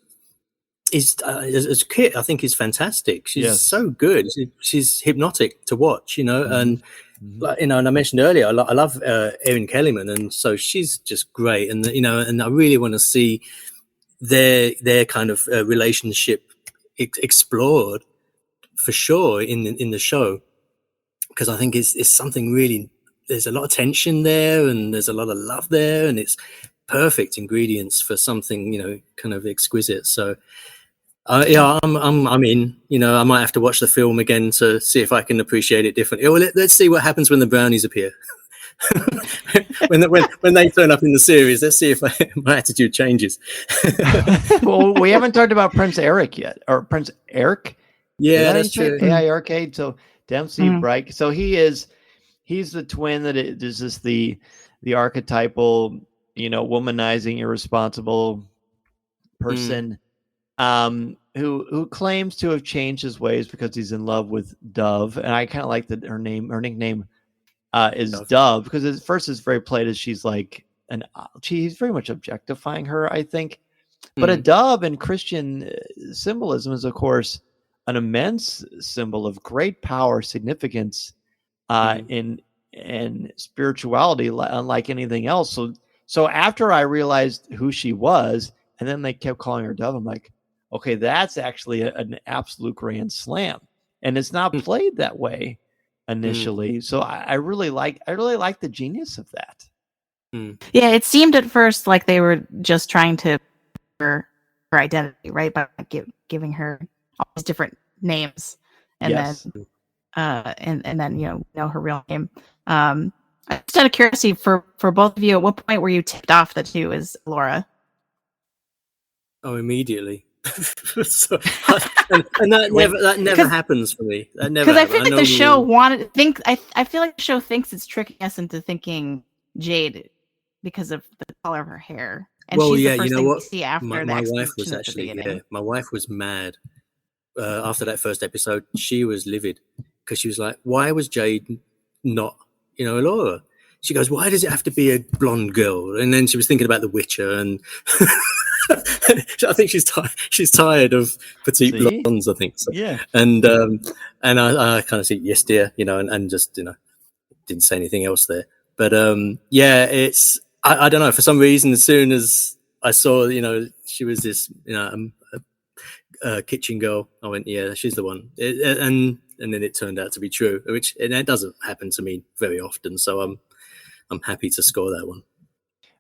is as Kit, I think, is fantastic. She's so good. She's hypnotic to watch, and and I mentioned earlier, I love Erin Kellyman, and so she's just great. And and I really want to see their kind of relationship explored for sure in the show, because I think it's something really. There's a lot of tension there, and there's a lot of love there, and it's perfect ingredients for something kind of exquisite. So I'm in. I might have to watch the film again to see if I can appreciate it differently. Well, let's see what happens when the brownies appear. when they turn up in the series, let's see if my attitude changes. Well, we haven't talked about Prince Eric yet, or Prince Eric. Yeah, that's true. AIRK. So Dempsey Bright. So he's the twin that is just the archetypal, womanizing, irresponsible person. Who claims to have changed his ways because he's in love with Dove, and I kind of like her nickname, is Dove, because at first it's very played as she's like he's very much objectifying her, I think. But a dove in Christian symbolism is, of course, an immense symbol of great power, significance, in spirituality, unlike anything else. So after I realized who she was, and then they kept calling her Dove, I'm like, okay, that's actually an absolute grand slam, and it's not played that way initially. So I really like the genius of that. Yeah, it seemed at first like they were just trying to her identity, right, by giving her all these different names, and then and then know her real name. Just out of curiosity, for both of you, at what point were you tipped off that she was Laura? Oh, immediately. So, and that never happens for me. That never. Because I feel like the show I feel like the show thinks it's tricking us into thinking Jade because of the color of her hair. And well, she's yeah, the first you know thing what? we see after My wife was actually, my wife was mad after that first episode. She was livid because she was like, "Why was Jade not, Laura?" She goes, "Why does it have to be a blonde girl?" And then she was thinking about The Witcher, and I think she's tired of petite blondes. I think so. Yeah, and I kind of said, "Yes, dear," and just didn't say anything else there. But yeah, it's. I don't know. For some reason, as soon as I saw, she was this, kitchen girl, I went, yeah, she's the one. And then it turned out to be true, which it doesn't happen to me very often. So I'm happy to score that one.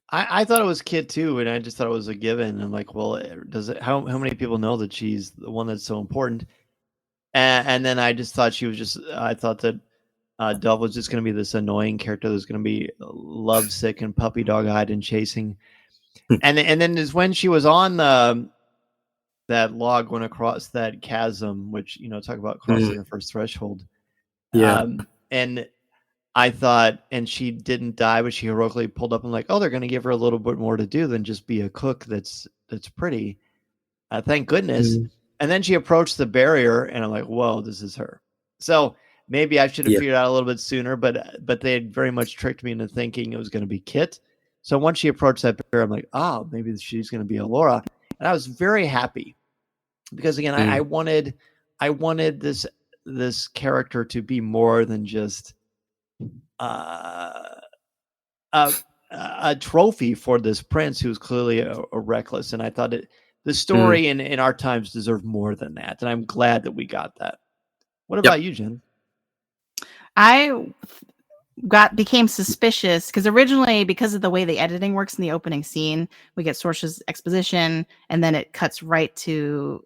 I thought it was Kit too, and I just thought it was a given. I'm like, well, how many people know that she's the one that's so important? And then I just thought I thought that Dove was just going to be this annoying character that's going to be lovesick and puppy dog-eyed and chasing. And then is when she was on that log going across that chasm, which, talk about crossing the first threshold. Yeah. And I thought, and she didn't die, but she heroically pulled up and like, oh, they're going to give her a little bit more to do than just be a cook that's pretty. Thank goodness. And then she approached the barrier, and I'm like, whoa, this is her. So maybe I should have figured out a little bit sooner, but they had very much tricked me into thinking it was going to be Kit. So once she approached that barrier, I'm like, oh, maybe she's going to be Laura. And I was very happy because, again, I wanted this character to be more than just a trophy for this prince who's clearly a reckless. And I thought the story in our times deserved more than that. And I'm glad that we got that. What about you, Jen? I became suspicious because originally, because of the way the editing works in the opening scene, we get Sorcha's exposition and then it cuts right to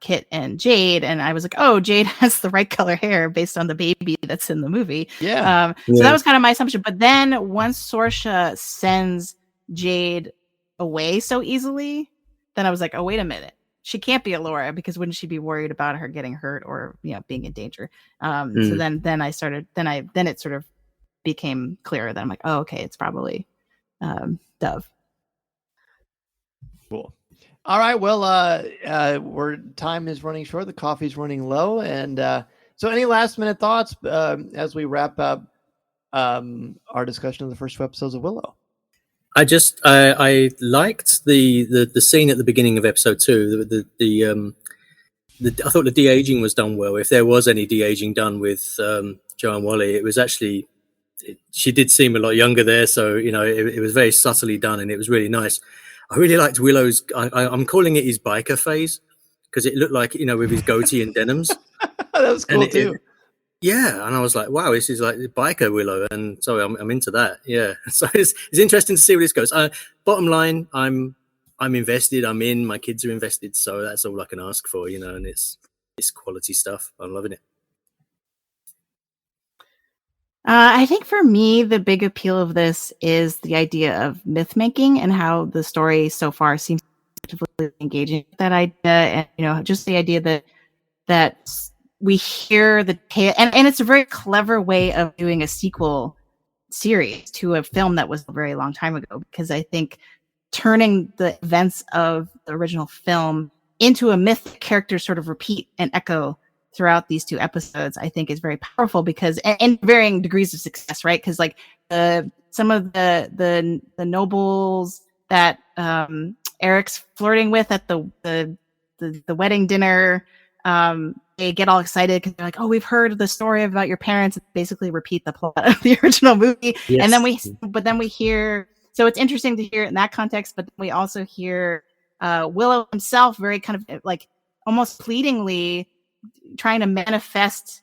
Kit and Jade, and I was like, oh, Jade has the right color hair based on the baby that's in the movie. So that was kind of my assumption. But then once Sorcha sends Jade away so easily, then I was like, oh, wait a minute. She can't be Laura because wouldn't she be worried about her getting hurt or being in danger? So then it sort of became clearer that I'm like, oh, okay, it's probably Dove. Cool. All right. Well, time is running short. The coffee's running low, and so any last minute thoughts as we wrap up our discussion of the first two episodes of Willow? I liked the scene at the beginning of episode 2. I thought the de-aging was done well. If there was any de-aging done with Joanne Whalley, it was actually she did seem a lot younger there. So it was very subtly done, and it was really nice. I really liked Willow's. I'm calling it his biker phase because it looked like with his goatee and denims. That was cool too. Yeah, and I was like, wow, this is like biker Willow, and so I'm into that. Yeah, so it's interesting to see where this goes. Bottom line, I'm invested. I'm in. My kids are invested, so that's all I can ask for, and it's quality stuff. I'm loving it. I think for me, the big appeal of this is the idea of myth making and how the story so far seems to be engaging with that idea, and just the idea that we hear the tale, and it's a very clever way of doing a sequel series to a film that was a very long time ago, because I think turning the events of the original film into a myth characters sort of repeat and echo throughout these 2 episodes, I think is very powerful because, and varying degrees of success, right? Because like some of the nobles that Eric's flirting with at the wedding dinner, they get all excited because they're like, "Oh, we've heard the story about your parents." Basically, repeat the plot of the original movie, Yes. and then we hear. So it's interesting to hear it in that context, but we also hear Willow himself very kind of like almost pleadingly trying to manifest,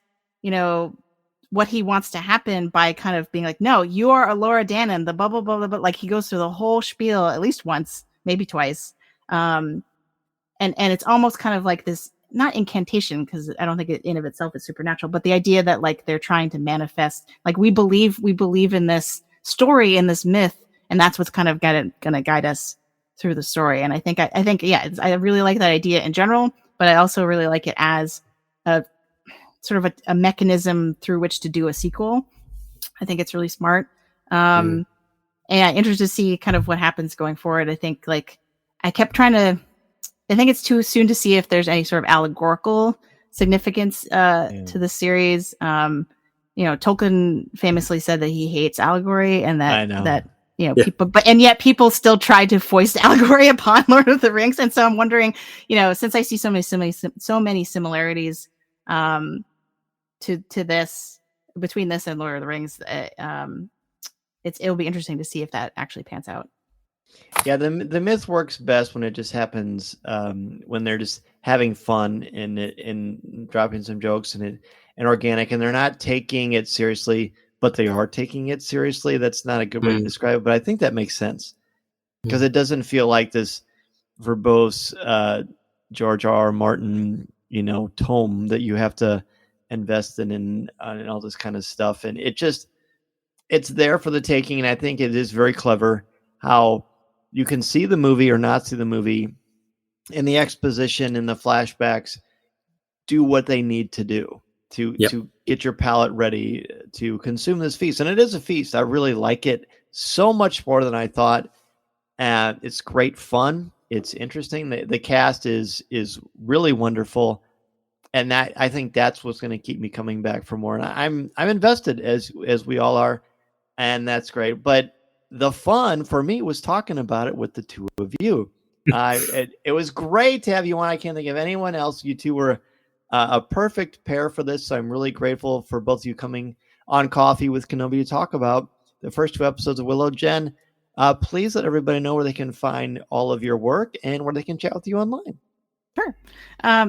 what he wants to happen by kind of being like, "No, you are Alora Dannon, the blah blah blah blah." Like he goes through the whole spiel at least once, maybe twice, and it's almost kind of like this, not incantation, because I don't think it in of itself is supernatural, but the idea that like they're trying to manifest, like we believe in this story, in this myth, and that's what's kind of going to guide us through the story. And I think I really like that idea in general, but I also really like it as a sort of a mechanism through which to do a sequel. I think it's really smart. And I'm interested to see kind of what happens going forward. I think like I think it's too soon to see if there's any sort of allegorical significance to the series. Tolkien famously said that he hates allegory, and that people, and yet people still try to foist allegory upon Lord of the Rings. And so I'm wondering, since I see so many similarities to this, between this and Lord of the Rings, it'll be interesting to see if that actually pans out. Yeah, the myth works best when it just happens, when they're just having fun and dropping some jokes and organic, and they're not taking it seriously, but they are taking it seriously. That's not a good way to describe it, but I think that makes sense because it doesn't feel like this verbose George R. R. Martin, tome that you have to invest in and all this kind of stuff, and it's there for the taking. And I think it is very clever how you can see the movie or not see the movie, and the exposition and the flashbacks do what they need to do to get your palate ready to consume this feast. And it is a feast. I really like it so much more than I thought. It's great fun. It's interesting. The cast is really wonderful. And that, I think that's what's going to keep me coming back for more. And I'm invested as we all are. And that's great. But the fun for me was talking about it with the two of you. It was great to have you on. I can't think of anyone else. You two were a perfect pair for this. So I'm really grateful for both of you coming on Coffee with Kenobi to talk about the first 2 episodes of Willow. Jen, please let everybody know where they can find all of your work and where they can chat with you online. Sure.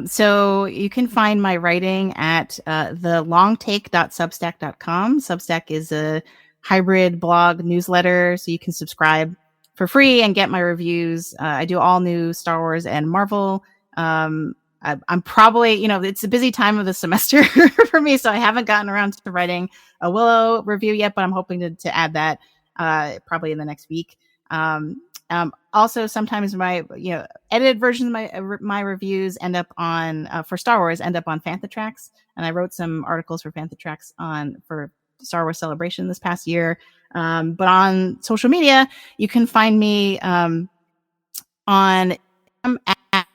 So you can find my writing at thelongtake.substack.com. Substack is a hybrid blog newsletter, so you can subscribe for free and get my reviews. I do all new Star Wars and Marvel. I'm probably, it's a busy time of the semester for me, so I haven't gotten around to writing a Willow review yet, but I'm hoping to add that probably in the next week. Also, sometimes my edited versions of my reviews end up on for Star Wars end up on Fantha Tracks, and I wrote some articles for Fantha Tracks for Star Wars Celebration this past year. But on social media, you can find me on at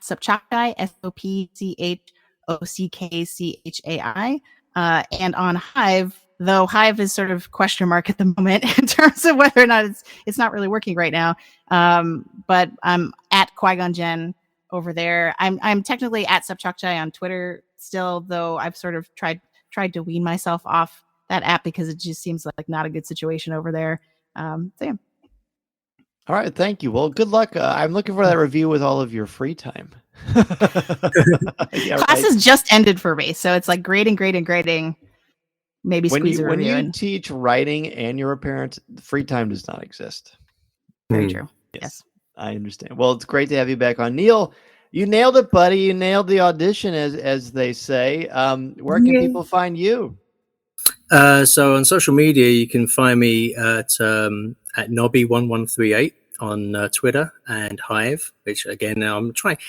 Sopchockchai, Sopchockchai, and on Hive. Though Hive is sort of question mark at the moment in terms of whether or not it's not really working right now. But I'm at Qui-Gon Jen over there. I'm technically at Sopchockchai on Twitter still, though I've sort of tried to wean myself off that app because it just seems like not a good situation over there. So yeah. All right, thank you. Well, good luck. I'm looking for that review with all of your free time. Classes just ended for me, so it's like grading. Maybe when squeeze a review in. You teach writing and you're a parent, free time does not exist. Very true. Yes. I understand. Well, it's great to have you back on. Neil, you nailed it, buddy. You nailed the audition, as they say. Where can people find you? So on social media, you can find me at Nobby1138 on Twitter, and Hive, which again now I'm trying.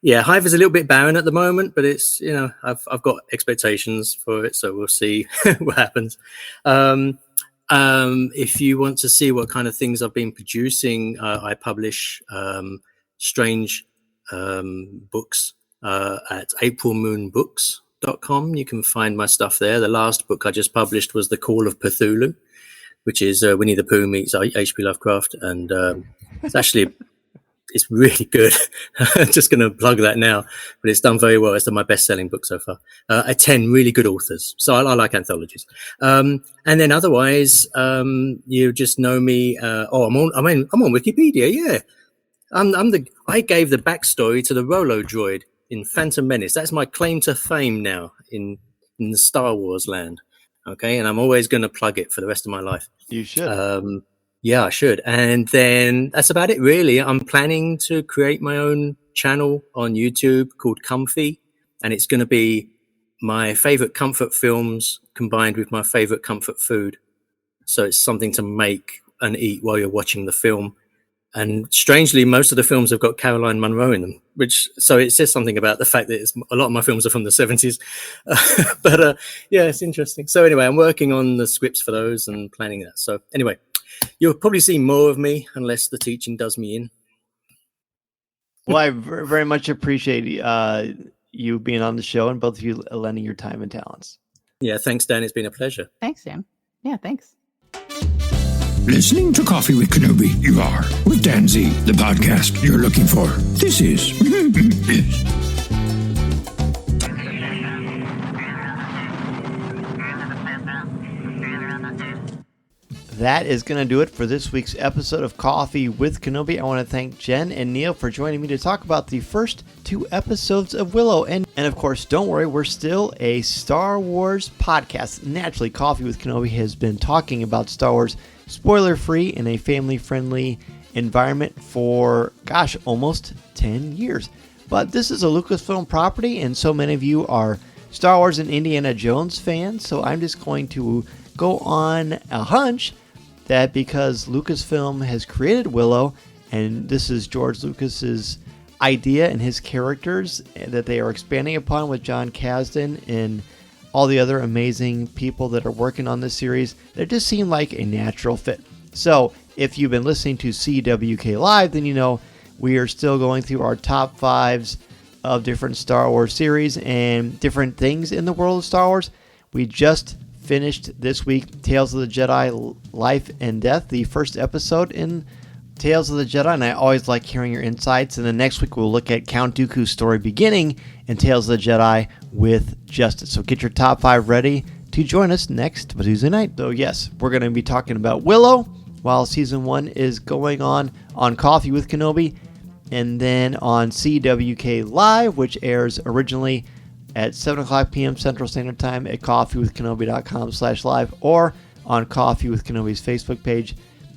Yeah, Hive is a little bit barren at the moment, but it's I've got expectations for it, so we'll see what happens. If you want to see what kind of things I've been producing, I publish strange books at April Moon Books coffeewithkenobi.com. You can find my stuff there. The last book I just published was The Call of Cthulhu, which is Winnie the Pooh meets H.P. Lovecraft. And it's really good. I'm just going to plug that now, but it's done very well. It's my best-selling book so far. 10 really good authors. So I like anthologies. And then otherwise, you just know me. I'm on Wikipedia. Yeah. I gave the backstory to the Rolo droid in Phantom Menace. That's my claim to fame now in the Star Wars land. Okay. And I'm always going to plug it for the rest of my life. You should. Yeah, I should. And then that's about it, really. I'm planning to create my own channel on YouTube called Comfy, and it's going to be my favorite comfort films combined with my favorite comfort food. So it's something to make and eat while you're watching the film. And strangely, most of the films have got Caroline Munro in them, so it says something about the fact that a lot of my films are from the 70s. But yeah, it's interesting. So anyway, I'm working on the scripts for those and planning that. So anyway, you'll probably see more of me unless the teaching does me in. Well, I very much appreciate you being on the show and both of you lending your time and talents. Yeah, thanks, Dan. It's been a pleasure. Thanks, Dan. Yeah, thanks. Listening to Coffee with Kenobi, you are, with Dan Z, the podcast you're looking for. This is... That is going to do it for this week's episode of Coffee with Kenobi. I want to thank Jen and Neil for joining me to talk about the first 2 episodes of Willow. And of course, don't worry, we're still a Star Wars podcast. Naturally, Coffee with Kenobi has been talking about Star Wars spoiler-free in a family-friendly environment for, almost 10 years. But this is a Lucasfilm property, and so many of you are Star Wars and Indiana Jones fans, so I'm just going to go on a hunch that because Lucasfilm has created Willow, and this is George Lucas's idea and his characters that they are expanding upon with John Kasdan and all the other amazing people that are working on this series, they just seem like a natural fit. So if you've been listening to CWK Live, then you know we are still going through our top 5s of different Star Wars series and different things in the world of Star Wars. We just finished this week Tales of the Jedi Life and Death, the first episode in Tales of the Jedi, and I always like hearing your insights. And then next week we'll look at Count Dooku's story beginning in Tales of the Jedi with Justice. So get your top 5 ready to join us next Tuesday night. So yes, we're going to be talking about Willow while season 1 is going on Coffee with Kenobi, and then on CWK Live, which airs originally at 7 o'clock p.m. Central Standard Time at coffeewithkenobi.com/live or on Coffee with Kenobi's Facebook page.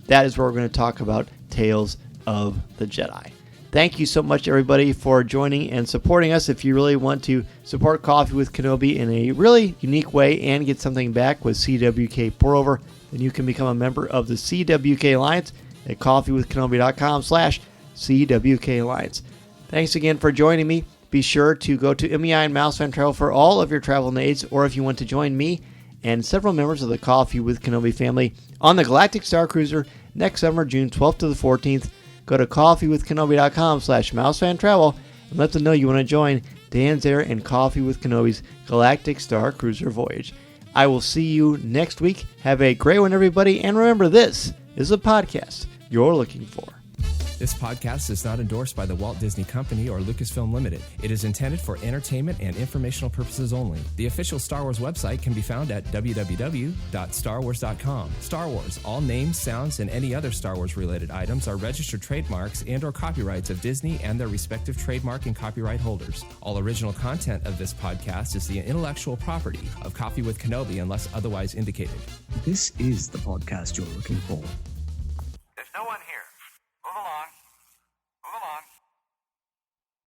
That is where we're going to talk about Tales of the Jedi. Thank you so much, everybody, for joining and supporting us. If you really want to support Coffee with Kenobi in a really unique way and get something back with CWK Pour-Over, then you can become a member of the CWK Alliance at coffeewithkenobi.com/CWK Alliance. Thanks again for joining me. Be sure to go to MEI and Mouse Fan Travel for all of your travel needs, or if you want to join me and several members of the Coffee with Kenobi family on the Galactic Star Cruiser next summer, June 12th to the 14th, go to coffeewithkenobi.com/mousefantravel and let them know you want to join Dan Zare and Coffee with Kenobi's Galactic Star Cruiser voyage. I will see you next week. Have a great one, everybody, and remember, this is a podcast you're looking for. This podcast is not endorsed by the Walt Disney Company or Lucasfilm Limited. It is intended for entertainment and informational purposes only. The official Star Wars website can be found at www.starwars.com. Star Wars, all names, sounds, and any other Star Wars-related items are registered trademarks and/or copyrights of Disney and their respective trademark and copyright holders. All original content of this podcast is the intellectual property of Coffee with Kenobi unless otherwise indicated. This is the podcast you're looking for.